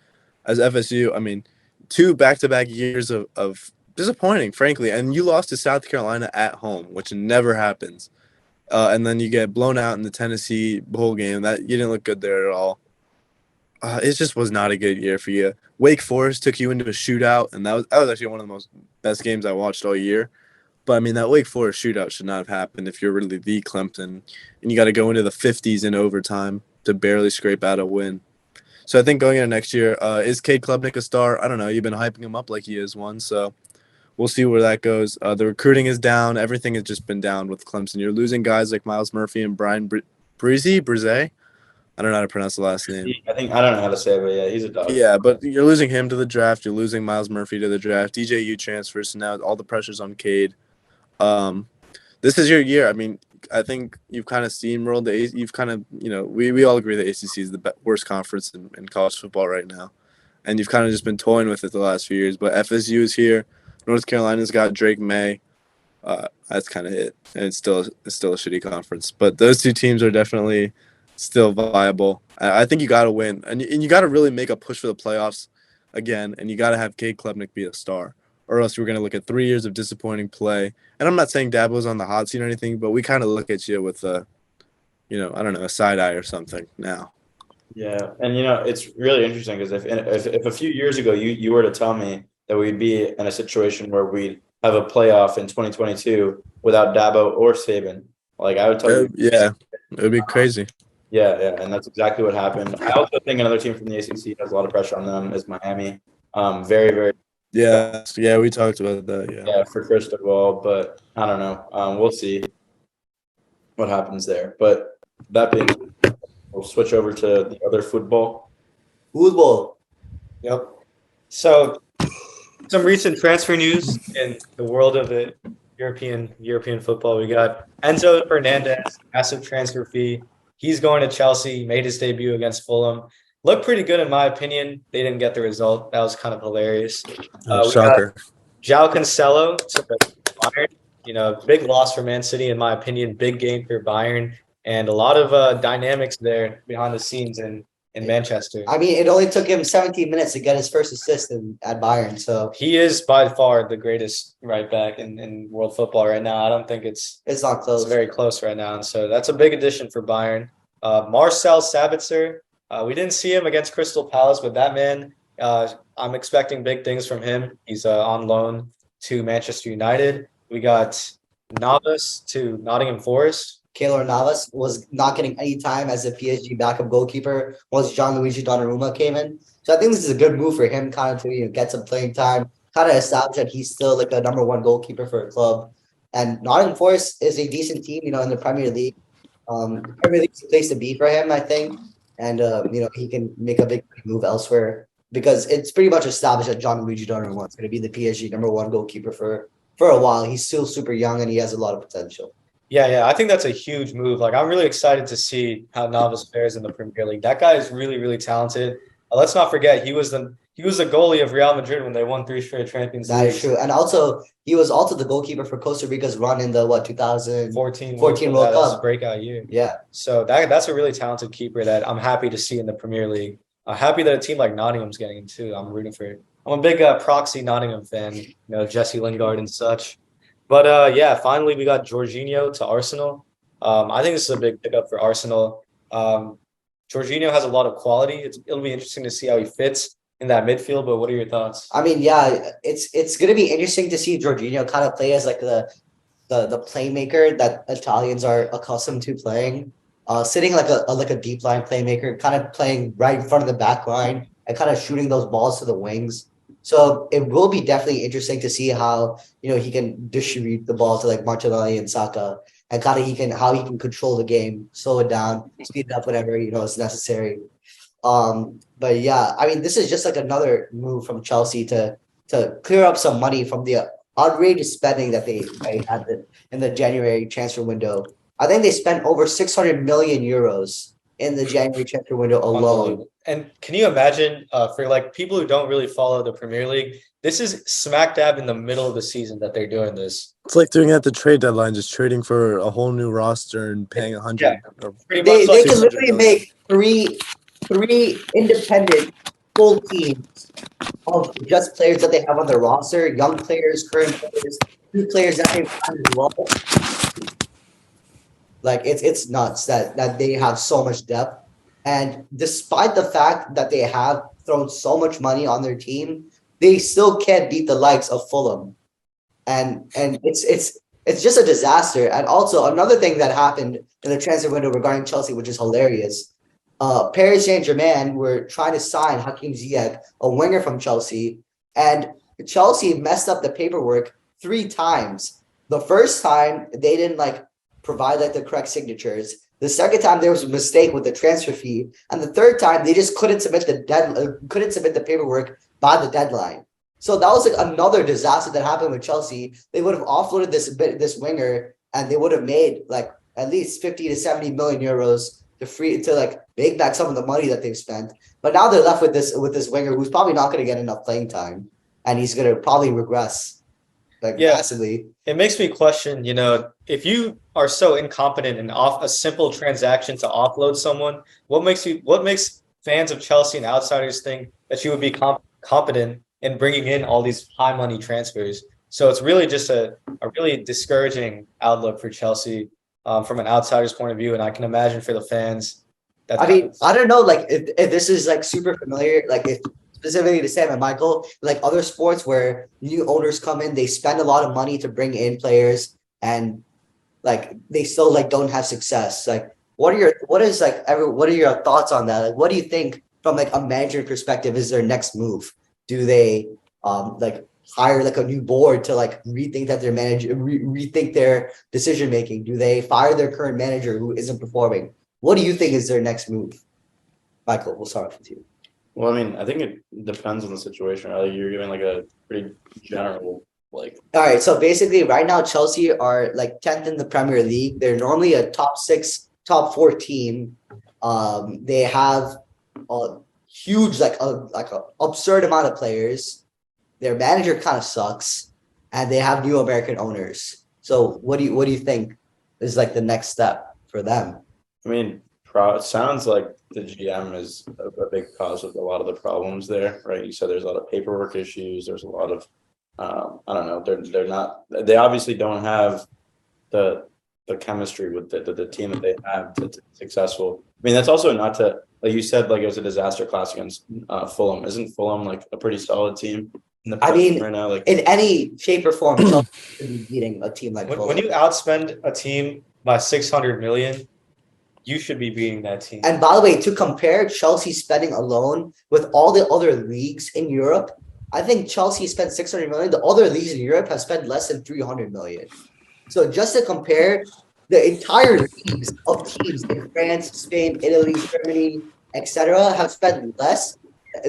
FSU. I mean, 2 back-to-back years of disappointing, frankly. And you lost to South Carolina at home, which never happens. and then you get blown out in the Tennessee bowl game. That you didn't look good there at all. It just was not a good year for you. Wake Forest took you into a shootout, and that was actually one of the best games I watched all year. But I mean, that Wake Forest shootout should not have happened if you're really the Clemson, and you got to go into the 50s in overtime to barely scrape out a win. So I think going into next year, is Cade Klubnik a star? I don't know. You've been hyping him up like he is one, so we'll see where that goes. The recruiting is down. Everything has just been down with Clemson. You're losing guys like Miles Murphy and Brian Brzee. I don't know how to pronounce the last name. I don't know how to say it, but yeah, he's a dog. Yeah, but you're losing him to the draft. You're losing Miles Murphy to the draft. DJU transfers, so now all the pressure's on Cade. This is your year. I mean, I think you've kind of steamrolled the. You've kind of, we all agree the ACC is the worst conference in college football right now, and you've kind of just been toying with it the last few years. But FSU is here. North Carolina's got Drake May. That's kind of it, and it's still a shitty conference. But those two teams are definitely still viable. I think you got to win, and you got to really make a push for the playoffs again, and you got to have Cade Klubnik be a star, or else we're going to look at 3 years of disappointing play. And I'm not saying Dabo's on the hot seat or anything, but we kind of look at you with I don't know, a side eye or something now. Yeah, and it's really interesting because if a few years ago you were to tell me that we'd be in a situation where we'd have a playoff in 2022 without Dabo or Saban, like I would tell you, yeah, it would be crazy. Yeah, and that's exactly what happened. I also think another team from the ACC has a lot of pressure on them is Miami. Very, very. Yeah, we talked about that. Yeah, for Cristobal, but I don't know. We'll see what happens there. But that being said, we'll switch over to the other football. Football. Yep. So, some recent transfer news in the world of the European football. We got Enzo Fernandez, massive transfer fee. He's going to Chelsea, made his debut against Fulham. Looked pretty good in my opinion. They didn't get the result. That was kind of hilarious. Shocker. João Cancelo to Bayern. Big loss for Man City in my opinion. Big game for Bayern, and a lot of dynamics there behind the scenes in Manchester. I mean, it only took him 17 minutes to get his first assist at Bayern. So he is by far the greatest right back in world football right now. I don't think it's not close. It's very close right now, and so that's a big addition for Bayern. Marcel Sabitzer. We didn't see him against Crystal Palace, but that man, I'm expecting big things from him. He's on loan to Manchester United. We got Navas to Nottingham Forest. Keylor Navas was not getting any time as a PSG backup goalkeeper once Gianluigi Donnarumma came in. So I think this is a good move for him kind of to get some playing time, kind of establish that he's still like a number one goalkeeper for a club. And Nottingham Forest is a decent team, in the Premier League. Premier League's the place to be for him, I think. And, he can make a big move elsewhere because it's pretty much established that Gianluigi Donnarumma is going to be the PSG number one goalkeeper for a while. He's still super young and he has a lot of potential. Yeah, I think that's a huge move. Like, I'm really excited to see how Navas fares in the Premier League. That guy is really, really talented. Let's not forget he was the goalie of Real Madrid when they won 3 straight Champions League. That is true, and also he was also the goalkeeper for Costa Rica's run in the 2014 World Cup. That's a breakout year. Yeah, so that's a really talented keeper that I'm happy to see in the Premier League. I'm happy that a team like Nottingham's getting him too. I'm rooting for it. I'm a big proxy Nottingham fan. Jesse Lingard and such. But finally we got Jorginho to Arsenal. I think this is a big pickup for Arsenal. Jorginho has a lot of quality. It'll be interesting to see how he fits in that midfield. But what are your thoughts? I mean, yeah, it's going to be interesting to see Jorginho kind of play as like the playmaker that Italians are accustomed to playing, sitting like a deep line playmaker, kind of playing right in front of the back line and kind of shooting those balls to the wings. So it will be definitely interesting to see how, he can distribute the ball to like Martinelli and Saka and kind of how he can control the game, slow it down, speed it up whenever, is necessary. But yeah, I mean, this is just like another move from Chelsea to clear up some money from the outrageous spending that they had in the January transfer window. I think they spent over 600 million euros in the January transfer window alone. And can you imagine for like people who don't really follow the Premier League, this is smack dab in the middle of the season that they're doing this. It's like doing it at the trade deadline, just trading for a whole new roster and paying 100. Yeah, they can literally make three independent full teams of just players that they have on their roster, young players, current players, new players that they've had as well. Like it's nuts that they have so much depth. And despite the fact that they have thrown so much money on their team, they still can't beat the likes of Fulham. And it's just a disaster. And also another thing that happened in the transfer window regarding Chelsea, which is hilarious. Paris Saint-Germain were trying to sign Hakim Ziyech, a winger from Chelsea, and Chelsea messed up the paperwork 3 times. The first time they didn't like provide like the correct signatures. The second time there was a mistake with the transfer fee, and the third time they just couldn't submit the paperwork by the deadline. So that was like another disaster that happened with Chelsea. They would have offloaded this winger, and they would have made like at least 50 to 70 million euros to like make back some of the money that they've spent. But now they're left with this winger who's probably not going to get enough playing time, and he's going to probably regress like massively. It makes me question, if you are so incompetent and off a simple transaction to offload someone, what makes fans of Chelsea and outsiders think that you would be competent in bringing in all these high money transfers? So it's really just a really discouraging outlook for Chelsea from an outsider's point of view. And I can imagine for the fans I mean, I don't know, like if this is like super familiar, like if specifically to Sam and Michael, like other sports where new owners come in, they spend a lot of money to bring in players, and like they still like don't have success. Like, what are your thoughts on that? Like, what do you think from like a management perspective is their next move? Do they like hire like a new board to like rethink their decision making? Do they fire their current manager who isn't performing? What do you think is their next move? Michael, we'll start with you. Well, I mean, I think it depends on the situation. Right? Like you're giving like a pretty general like. All right, so basically, right now Chelsea are like 10th in the Premier League. They're normally a top 6, top 4 team. They have a huge like a absurd amount of players. Their manager kind of sucks, and they have new American owners. So what do you think is like the next step for them? I mean, it sounds like the GM is a big cause of a lot of the problems there, right? You said there's a lot of paperwork issues. There's a lot of, I don't know. They're not. They obviously don't have the chemistry with the team that they have to be successful. I mean, that's also not to, like you said, like it was a disaster class against Fulham. Isn't Fulham like a pretty solid team in the I mean, right now? Like in any shape or form, Chelsea should be beating a team like Fulham. when you outspend a team by 600 million, you should be beating that team. And by the way, to compare Chelsea's spending alone with all the other leagues in Europe, I think Chelsea spent 600 million. The other leagues in Europe have spent less than 300 million. So just to compare, the entire leagues of teams in France, Spain, Italy, Germany, etc., have spent less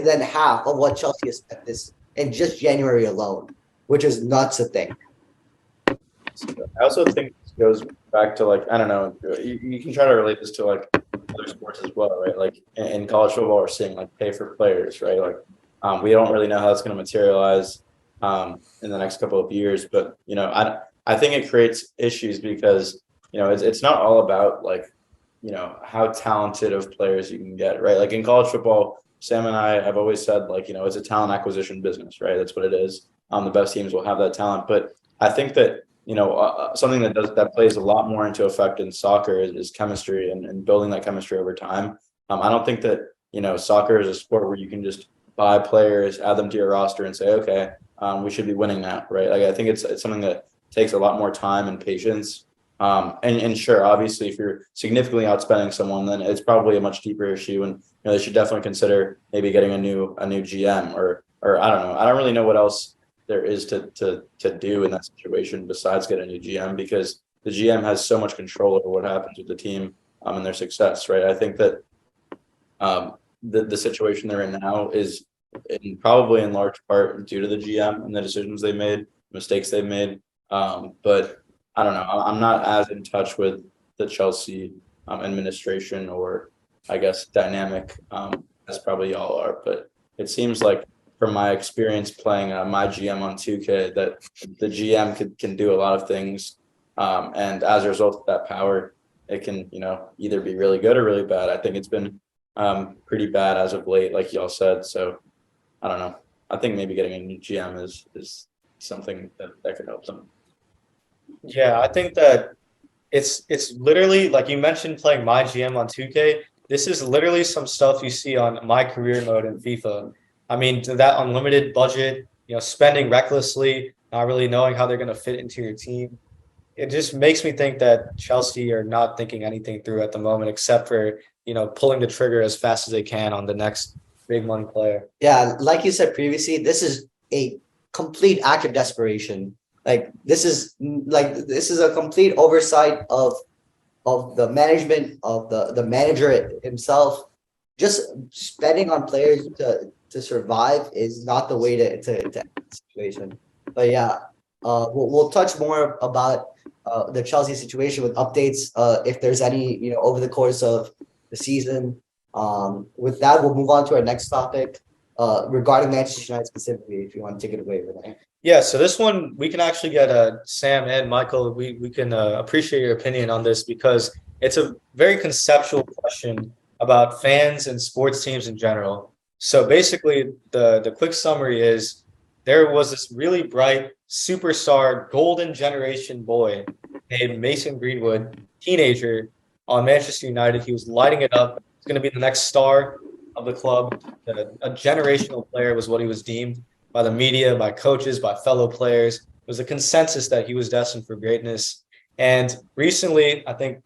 than half of what Chelsea has spent this in just January alone, which is nuts to think. I also think this goes back to like, I don't know, you can try to relate this to like other sports as well, right? Like in college football, we're seeing like pay for players, right? Like we don't really know how it's going to materialize in the next couple of years, but I think it creates issues because it's not all about like how talented of players you can get, right? Like in college football, Sam and I have always said like it's a talent acquisition business, right? That's what it is. The best teams will have that talent, but I think that something that plays a lot more into effect in soccer is chemistry and building that chemistry over time. I don't think that soccer is a sport where you can just buy players, add them to your roster, and say, okay, we should be winning now, right? Like I think it's something that takes a lot more time and patience. And sure, obviously, if you're significantly outspending someone, then it's probably a much deeper issue, and they should definitely consider maybe getting a new GM or I don't know. I don't really know what else there is to do in that situation besides get a new GM, because the GM has so much control over what happens with the team and their success, right? I think that the situation they're in now is probably in large part due to the GM and the decisions they made, mistakes they've made. But I don't know. I'm not as in touch with the Chelsea administration or I guess dynamic as probably y'all are. But it seems like from my experience playing my GM on 2K that the GM can do a lot of things. And as a result of that power, it can, either be really good or really bad. I think it's been pretty bad as of late, like y'all said. So I don't know. I think maybe getting a new GM is something that could help them. Yeah, I think that it's literally like you mentioned playing my GM on 2K. This is literally some stuff you see on my career mode in FIFA. I mean, that unlimited budget, spending recklessly, not really knowing how they're going to fit into your team. It just makes me think that Chelsea are not thinking anything through at the moment, except for, pulling the trigger as fast as they can on the next big money player. Yeah, like you said previously, this is a complete act of desperation. This is a complete oversight of the management, of the manager himself. Just spending on players to survive is not the way to end the situation. But yeah, we'll touch more about the Chelsea situation with updates if there's any, over the course of the season. With that, we'll move on to our next topic regarding Manchester United specifically. If you want to take it away, Renee. Yeah, so this one we can actually get Sam and Michael. We can appreciate your opinion on this because it's a very conceptual question about fans and sports teams in general. So basically, the quick summary is there was this really bright superstar golden generation boy named Mason Greenwood, teenager on Manchester United. He was lighting it up. He's going to be the next star of the club. A generational player was what he was deemed by the media, by coaches, by fellow players. It was a consensus that he was destined for greatness. And recently, I think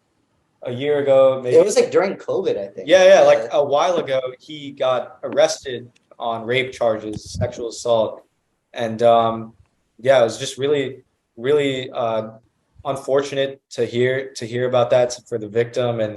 a year ago, maybe it was like during COVID, I think. Yeah, like a while ago, he got arrested on rape charges, sexual assault, and it was just really, really unfortunate to hear about that for the victim. And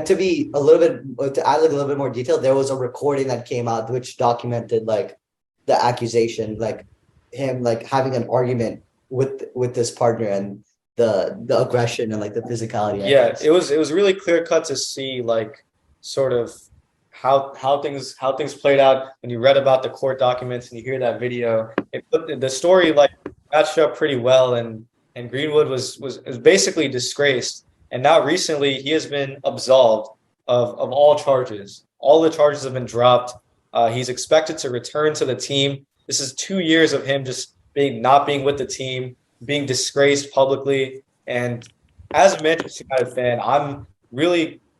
to be a little bit, to add like a little bit more detail, there was a recording that came out which documented like the accusation, like him like having an argument with this partner and the aggression and like the physicality. Yeah, it was really clear cut to see like sort of how things played out when you read about the court documents and you hear that video. It put the story like matched up pretty well, and Greenwood was basically disgraced. And now recently he has been absolved of all charges. All the charges have been dropped. He's expected to return to the team. This is 2 years of him just not being with the team, being disgraced publicly. And as a Manchester United fan, I'm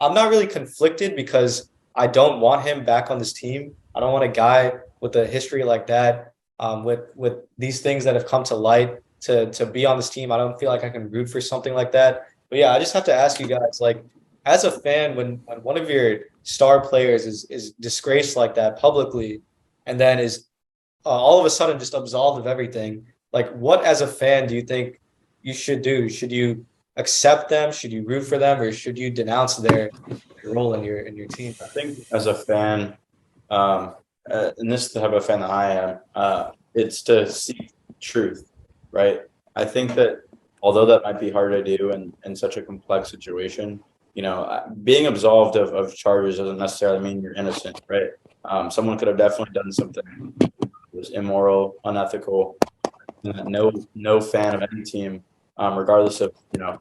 not really conflicted because I don't want him back on this team. I don't want a guy with a history like that, with these things that have come to light to be on this team. I don't feel like I can root for something like that. But yeah, I just have to ask you guys, like, as a fan, when one of your star players is disgraced like that publicly, and then is all of a sudden just absolved of everything, like, what as a fan do you think you should do? Should you accept them? Should you root for them, or should you denounce their role in your team? I think as a fan, and this is the type of fan that I am, it's to seek truth, right? I think that although that might be hard to do in such a complex situation, being absolved of charges doesn't necessarily mean you're innocent, right? Someone could have definitely done something that was immoral, unethical. No fan of any team, regardless of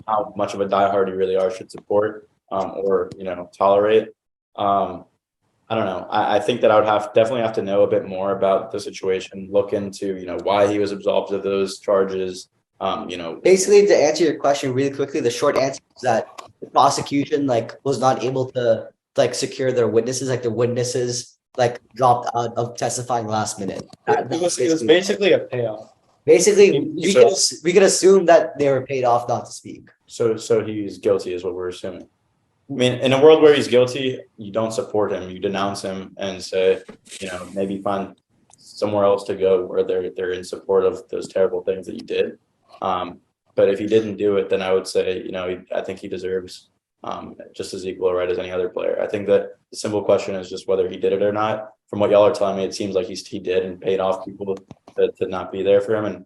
how much of a diehard you really are, should support or tolerate. I don't know. I think that I would definitely have to know a bit more about the situation, look into why he was absolved of those charges. Basically, to answer your question really quickly, the short answer is that the prosecution was not able to secure their witnesses. Like the witnesses dropped out of testifying last minute. It was basically a payoff. Basically, we could assume that they were paid off not to speak. So he's guilty is what we're assuming. I mean, in a world where he's guilty, you don't support him. You denounce him and say, maybe find somewhere else to go where they're in support of those terrible things that you did. But if he didn't do it, then I would say, I think he deserves just as equal a right as any other player. I think that the simple question is just whether he did it or not. From what y'all are telling me, it seems like he did and paid off people to not be there for him. And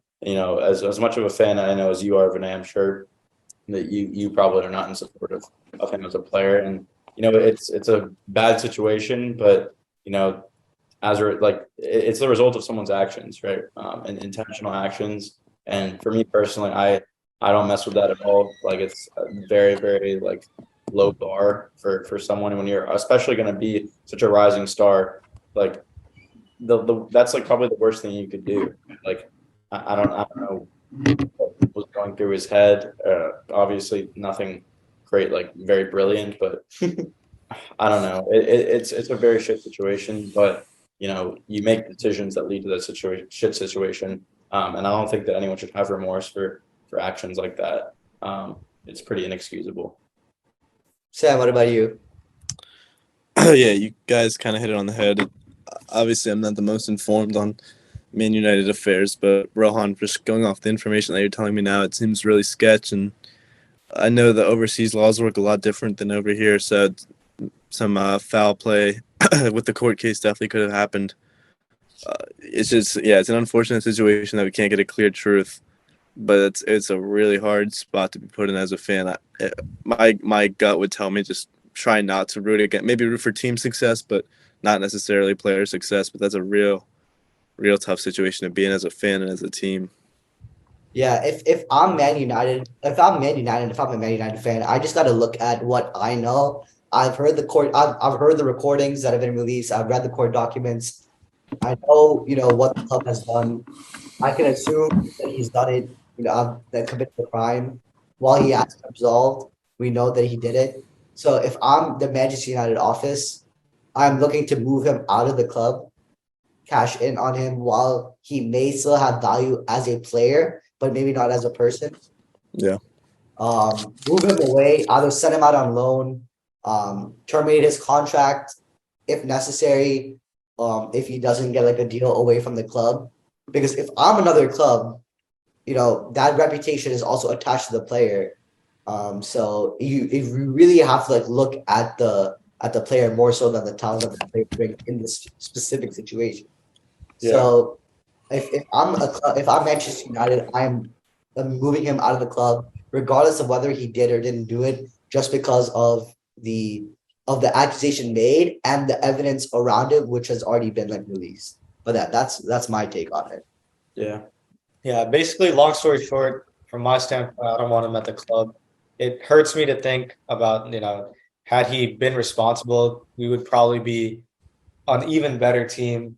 as much of a fan I know as you are, Vinay, I'm sure that you probably are not in support of him as a player. And it's a bad situation, but it's the result of someone's actions, right? And intentional actions. And for me personally, I don't mess with that at all. Like, it's a very, very low bar for someone when you're especially going to be such a rising star. Like that's probably the worst thing you could do. Like I don't know what was going through his head. Obviously, nothing great, like very brilliant, but I don't know. It's a very shit situation, but you make decisions that lead to that shit situation. And I don't think that anyone should have remorse for actions like that. It's pretty inexcusable. Sam, what about you? Yeah, you guys kind of hit it on the head. Obviously, I'm not the most informed on Man United affairs, but Rohan, just going off the information that you're telling me now, it seems really sketch. And I know the overseas laws work a lot different than over here, so some foul play with the court case definitely could have happened. It's just, yeah, it's an unfortunate situation that we can't get a clear truth, but it's a really hard spot to be put in as a fan. My gut would tell me just try not to root again, maybe root for team success, but not necessarily player success. But that's a real tough situation to be in as a fan and as a team. Yeah, if I'm Man United, if I'm a Man United fan, I just got to look at what I know. I've heard I've heard the recordings that have been released. I've read the court documents. I know, what the club has done. I can assume that he's done it, that committed the crime. While he has been absolved, we know that he did it. So if I'm the Manchester United office, I'm looking to move him out of the club, cash in on him while he may still have value as a player, but maybe not as a person. Yeah. Move him away, either send him out on loan, terminate his contract if necessary, if he doesn't get like a deal away from the club. Because if I'm another club, that reputation is also attached to the player. So you really have to like look at the player more so than the talent that the player brings in this specific situation. Yeah. So if I'm Manchester United, I'm moving him out of the club, regardless of whether he did or didn't do it, just because of the accusation made and the evidence around it, which has already been like released. But that's my take on it. Yeah. Yeah, basically, long story short, from my standpoint, I don't want him at the club. It hurts me to think about, had he been responsible, we would probably be an even better team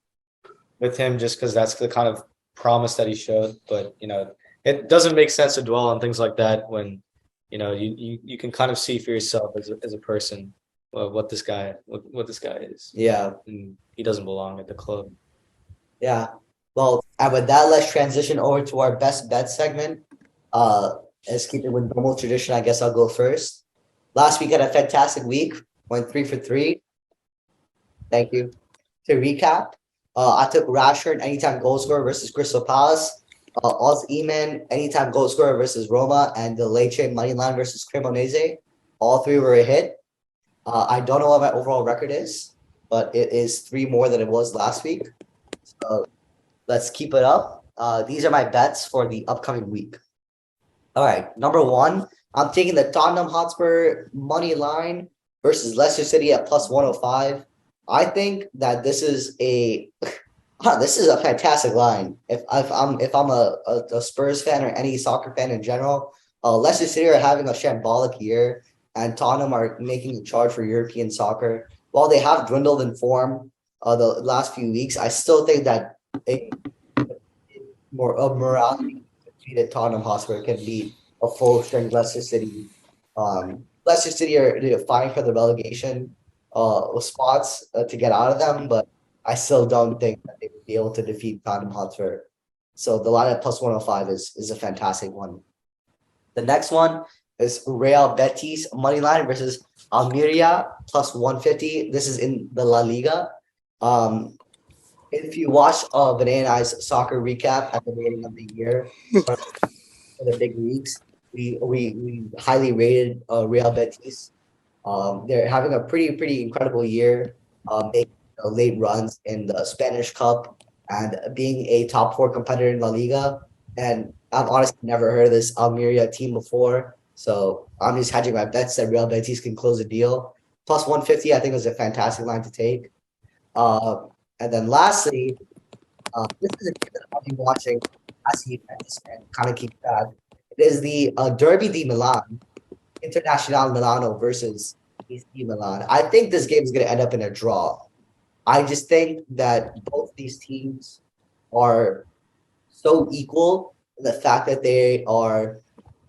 with him just because that's the kind of promise that he showed. But, it doesn't make sense to dwell on things like that when, you can kind of see for yourself as a person what this guy is. Yeah. And he doesn't belong at the club. Yeah. Well, and with that, let's transition over to our best bet segment. Let's keep it with normal tradition. I guess I'll go first. Last week had a fantastic week. Went 3 for 3. Thank you. To recap, I took Rashford anytime goal scorer versus Crystal Palace. Oz Eman anytime goal scorer versus Roma, and the Lecce money line versus Cremonese. All 3 were a hit. I don't know what my overall record is, but it is 3 more than it was last week. So let's keep it up. These are my bets for the upcoming week. All right, number 1, I'm taking the Tottenham Hotspur money line versus Leicester City at plus 105. I think that this is a fantastic line. If I'm a Spurs fan or any soccer fan in general, Leicester City are having a shambolic year, and Tottenham are making a charge for European soccer. While they have dwindled in form the last few weeks, I still think that more of morality defeated Tottenham Hotspur can beat a full strength Leicester City. Leicester City are fighting for the relegation spots to get out of them, but I still don't think that they would be able to defeat Tottenham Hotspur. So the line at plus 105 is a fantastic one. The next one is Real Betis money line versus Almeria plus 150. This is in the La Liga. If you watch Vinay and I's soccer recap at the beginning of the year for the big leagues, we highly rated Real Betis. They're having a pretty incredible year, making late runs in the Spanish Cup and being a top 4 competitor in La Liga. And I've honestly never heard of this Almeria team before, so I'm just hedging my bets that Real Betis can close a deal. Plus 150, I think, is a fantastic line to take. And then lastly, this is a game that I'll be watching as he and kind of keep track. It is the Derby di Milan, Internazionale Milano versus AC Milan. I think this game is going to end up in a draw. I just think that both these teams are so equal in the fact that they are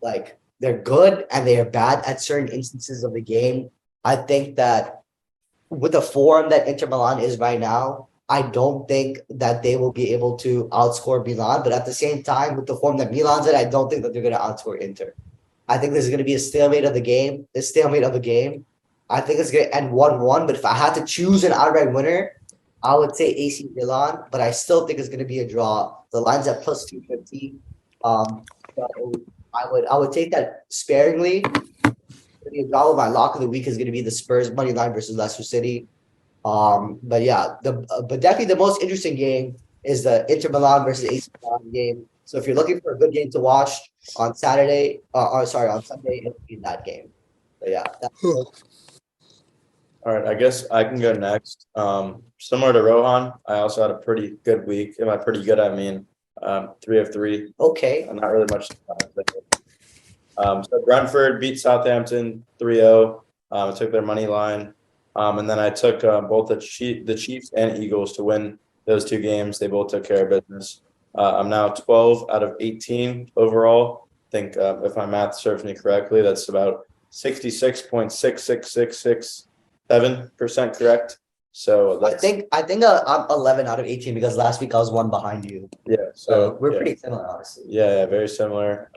like they're good and they are bad at certain instances of the game. I think that with the form that Inter Milan is right now, I don't think that they will be able to outscore Milan. But at the same time, with the form that Milan's in, I don't think that they're going to outscore Inter. I think there's going to be a stalemate of the game. A stalemate of the game. I think it's going to end 1-1. But if I had to choose an outright winner, I would say AC Milan. But I still think it's going to be a draw. The line's at plus 250. So I would take that sparingly. The draw of my lock of the week is going to be the Spurs money line versus Leicester City. But yeah, but definitely the most interesting game is the Inter Milan versus AC Milan game. So if you're looking for a good game to watch on Saturday, or sorry, on Sunday, it'll be that game. But yeah, All right, I guess I can go next. Similar to Rohan, I also had a pretty good week. Am I pretty good? I mean, 3 of 3. okay. I'm not really much. So Brentford beat Southampton 3-0. I took their money line. And then I took both the Chiefs and Eagles to win those 2 games. They both took care of business. I'm now 12 out of 18 overall. I think if my math serves me correctly, that's about 66.66667% correct. So I that's, think I'm 11 out of 18 because last week I was one behind you. yeah. So we're yeah. pretty similar, honestly. Yeah, very similar.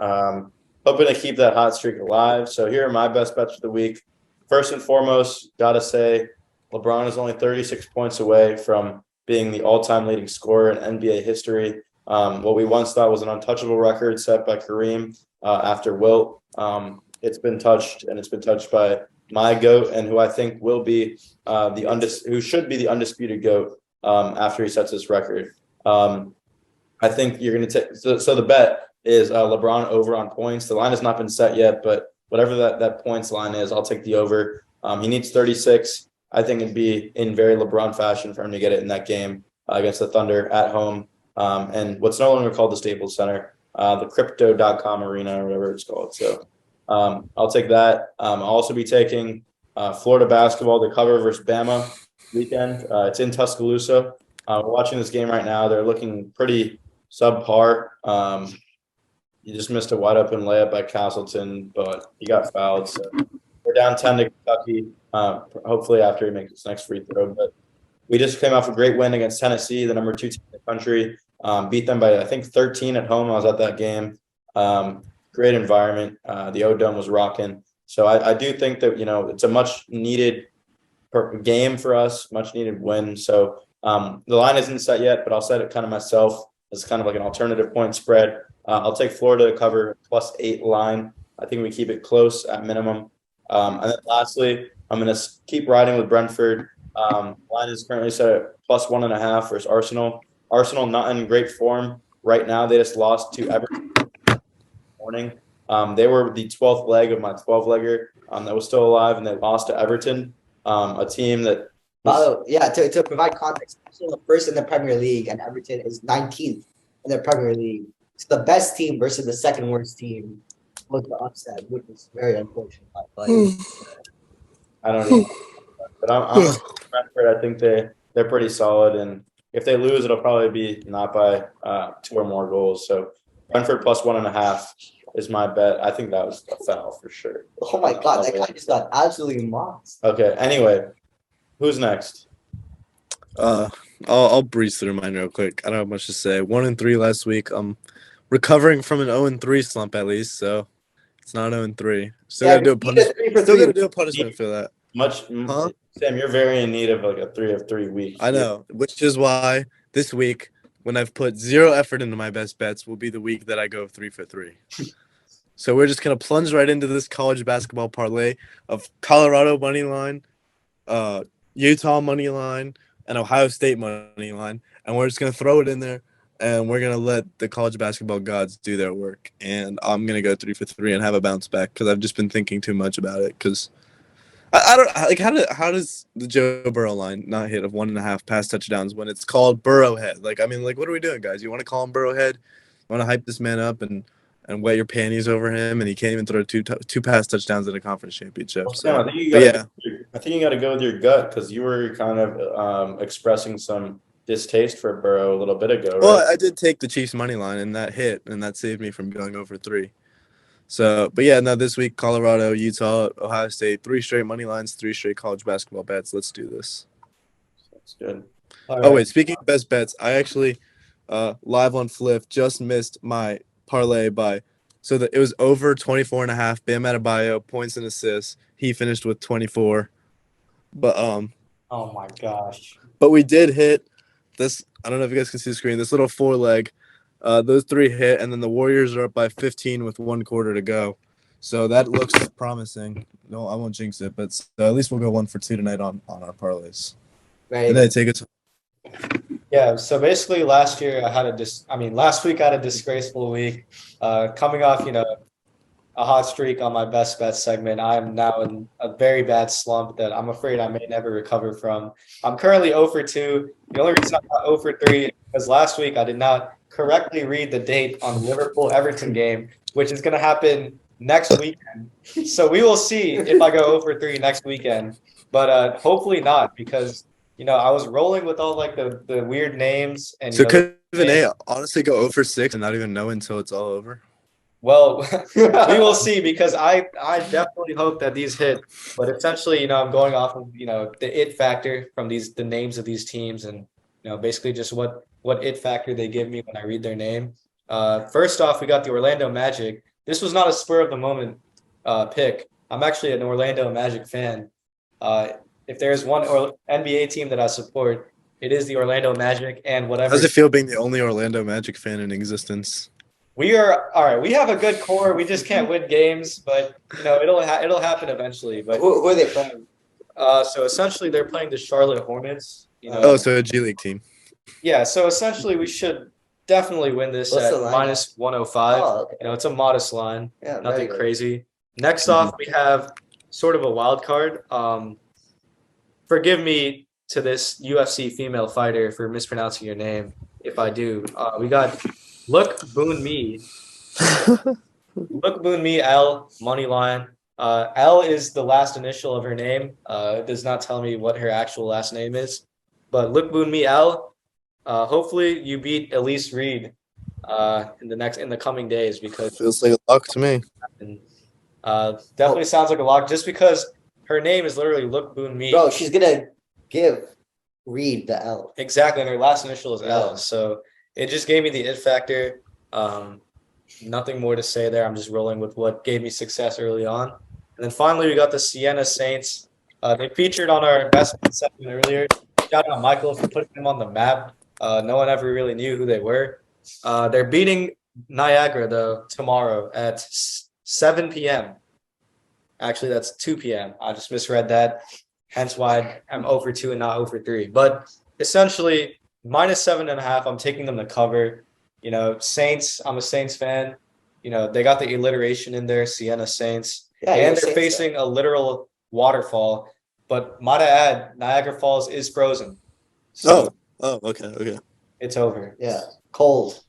Hoping to keep that hot streak alive. So here are my best bets for the week. First and foremost, gotta say, LeBron is only 36 points away from being the all-time leading scorer in NBA history. What we once thought was an untouchable record set by Kareem after Wilt. It's been touched, and it's been touched by my GOAT, and who I think will be who should be the undisputed GOAT after he sets this record. I think you're going to take. So the bet is LeBron over on points. The line has not been set yet, but whatever that points line is, I'll take the over. He needs 36. I think it'd be in very LeBron fashion for him to get it in that game against the Thunder at home. And what's no longer called the Staples Center, the crypto.com arena or whatever it's called. So I'll take that. I'll also be taking Florida basketball to cover versus Bama weekend. It's in Tuscaloosa. We're watching this game right now. They're looking pretty subpar. You just missed a wide open layup by Castleton, but he got fouled. So we're down 10 to Kentucky. Hopefully after he makes his next free throw. But we just came off a great win against Tennessee, the number 2 team in the country. Beat them by I think 13 at home. I was at that game. Great environment. The O-Dome was rocking. So I do think that it's a much needed game for us, much needed win. So the line isn't set yet, but I'll set it kind of myself as kind of like an alternative point spread. I'll take Florida to cover +8 line. I think we keep it close at minimum. And then lastly, I'm going to keep riding with Brentford. Line is currently set at +1.5 versus Arsenal. Arsenal not in great form right now. They just lost to Everton this morning. They were the 12th leg of my 12-legger that was still alive, and they lost to Everton, a team that To provide context, Arsenal are first in the Premier League and Everton is 19th in the Premier League. It's the best team versus the second worst team was the upset, which is very unfortunate. But I don't know. But I'm Brentford. I think they're pretty solid, and if they lose, it'll probably be not by 2 or more goals. So Brentford +1.5 is my bet. I think that was a foul for sure. oh my god, that guy just got absolutely mocked. Okay. Anyway, who's next? I'll breeze through mine real quick. I don't have much to say. 1-3 last week. I'm recovering from an 0-3 slump at least, so it's not 0-3. Still gotta do a punishment. Still gotta do a punishment for that. Sam, you're very in need of like a 3 of 3 week. I know, which is why this week, when I've put zero effort into my best bets, will be the week that I go 3 for 3. So we're just gonna plunge right into this college basketball parlay of Colorado money line, Utah money line, and Ohio State money line, and we're just gonna throw it in there, and we're gonna let the college basketball gods do their work. And I'm gonna go 3 for 3 and have a bounce back because I've just been thinking too much about it. Because I don't like how does the Joe Burrow line not hit of 1.5 pass touchdowns when it's called Burrowhead? Like, I mean, like, what are we doing, guys? You want to call him Burrowhead? You want to hype this man up and wet your panties over him, and he can't even throw two pass touchdowns in a conference championship. Well, So, Sam, I think you got to go with your gut because you were kind of expressing some distaste for Burrow a little bit ago. Right? Well, I did take the Chiefs money line, and that hit, and that saved me from going over 3. So, but yeah, no, this week, Colorado, Utah, Ohio State, 3 straight money lines, 3 straight college basketball bets. Let's do this. That's good. All Oh, right. wait, speaking of best bets, I actually, live on Fliff, just missed my parlay so that it was over 24.5, Bam Adebayo, points and assists. He finished with 24. But, Oh my gosh. But we did hit this. I don't know if you guys can see the screen. This little 4-leg. Those 3 hit, and then the Warriors are up by 15 with 1 quarter to go. So that looks promising. No, I won't jinx it, but at least we'll go 1 for 2 tonight on our parlays. Very And then take it to Yeah, so basically last week I had a disgraceful week. Coming off, a hot streak on my best bet segment. I am now in a very bad slump that I'm afraid I may never recover from. I'm currently 0 for 2. The only reason I'm not 0 for 3 is because last week I did not correctly read the date on the Liverpool-Everton game, which is going to happen next weekend. So we will see if I go 0 for 3 next weekend. But hopefully not, because I was rolling with all like the weird names and So could Vinay honestly go 0 for 6 and not even know until it's all over? Well, we will see, because I definitely hope that these hit. But essentially, I'm going off of the it factor from the names of these teams, and basically just what it factor they give me when I read their name. First off, we got the Orlando Magic. This was not a spur of the moment pick. I'm actually an Orlando Magic fan. If there's one NBA team that I support, it is the Orlando Magic, and whatever. How does it feel being the only Orlando Magic fan in existence? We are all right. We have a good core. We just can't win games, but it'll happen eventually. But Who are they playing? So essentially, they're playing the Charlotte Hornets. So a G League team. Yeah. So essentially, we should definitely win this What's at the line? minus 105. Oh, okay. It's a modest line. Yeah, very Nothing good. crazy. Next off, we have sort of a wild card. Forgive me to this UFC female fighter for mispronouncing your name if I do. We got Look Boon Me. Look Boon Me L money line. L is the last initial of her name. It does not tell me what her actual last name is. But Look Boon Me L. Hopefully you beat Elise Reed in the coming days, because Feels like a lock to me. definitely sounds like a lock, just because her name is literally Look Boon Me. Bro, she's gonna give Reed the L. Exactly, and her last initial is L. Yeah. So it just gave me the it factor. Nothing more to say there. I'm just rolling with what gave me success early on. And then finally, we got the Siena Saints. They featured on our best segment earlier. Shout out Michael for putting them on the map. No one ever really knew who they were. They're beating Niagara, though, tomorrow at 7 p.m. Actually, that's 2 p.m. I just misread that. Hence why I'm 0 for 2 and not 0 for 3. But essentially, minus 7.5, I'm taking them to cover. Saints, I'm a Saints fan. They got the alliteration in there, Siena Saints. Yeah, And you're a they're Saints facing a literal waterfall. But might I add, Niagara Falls is frozen. So Okay. it's over. Yeah, cold.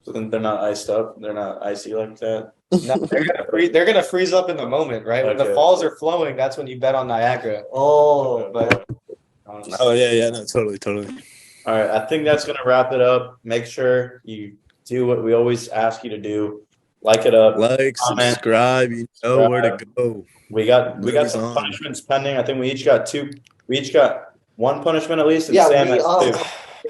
So then they're not iced up. They're not icy like that. No, they're gonna freeze up in the moment, right? When the Okay. falls are flowing, that's when you bet on Niagara. Oh, But Oh yeah, no, totally. All right, I think that's gonna wrap it up. Make sure you do what we always ask you to do. Like it up. Like, Comment. subscribe, you know where to go. We got Movies some on. punishments pending. I think we each got 2. We each got 1 punishment at least. And yeah. Sam We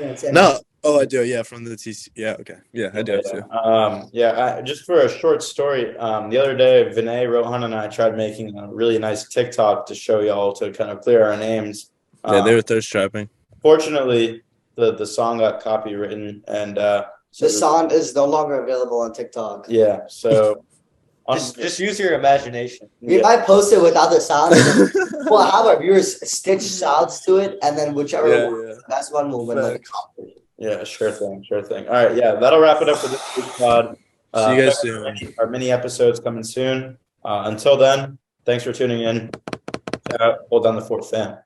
has 2. No. Oh, I do. Yeah, from the TC. Yeah, okay. Yeah, I do have too. Just for a short story, the other day, Vinay, Rohan, and I tried making a really nice TikTok to show y'all to kind of clear our names. Yeah, they were thirst trapping. Fortunately, the song got copywritten, and so The song is no longer available on TikTok. yeah. So just use your imagination. We might post it without the sound. We'll have our viewers stitch sounds to it, and then whichever one, the best one will win the competition. Yeah, sure thing. All right, yeah, that'll wrap it up for this week's pod. See you guys soon. Our mini episodes coming soon. Until then, thanks for tuning in. Hold down the fort, fam.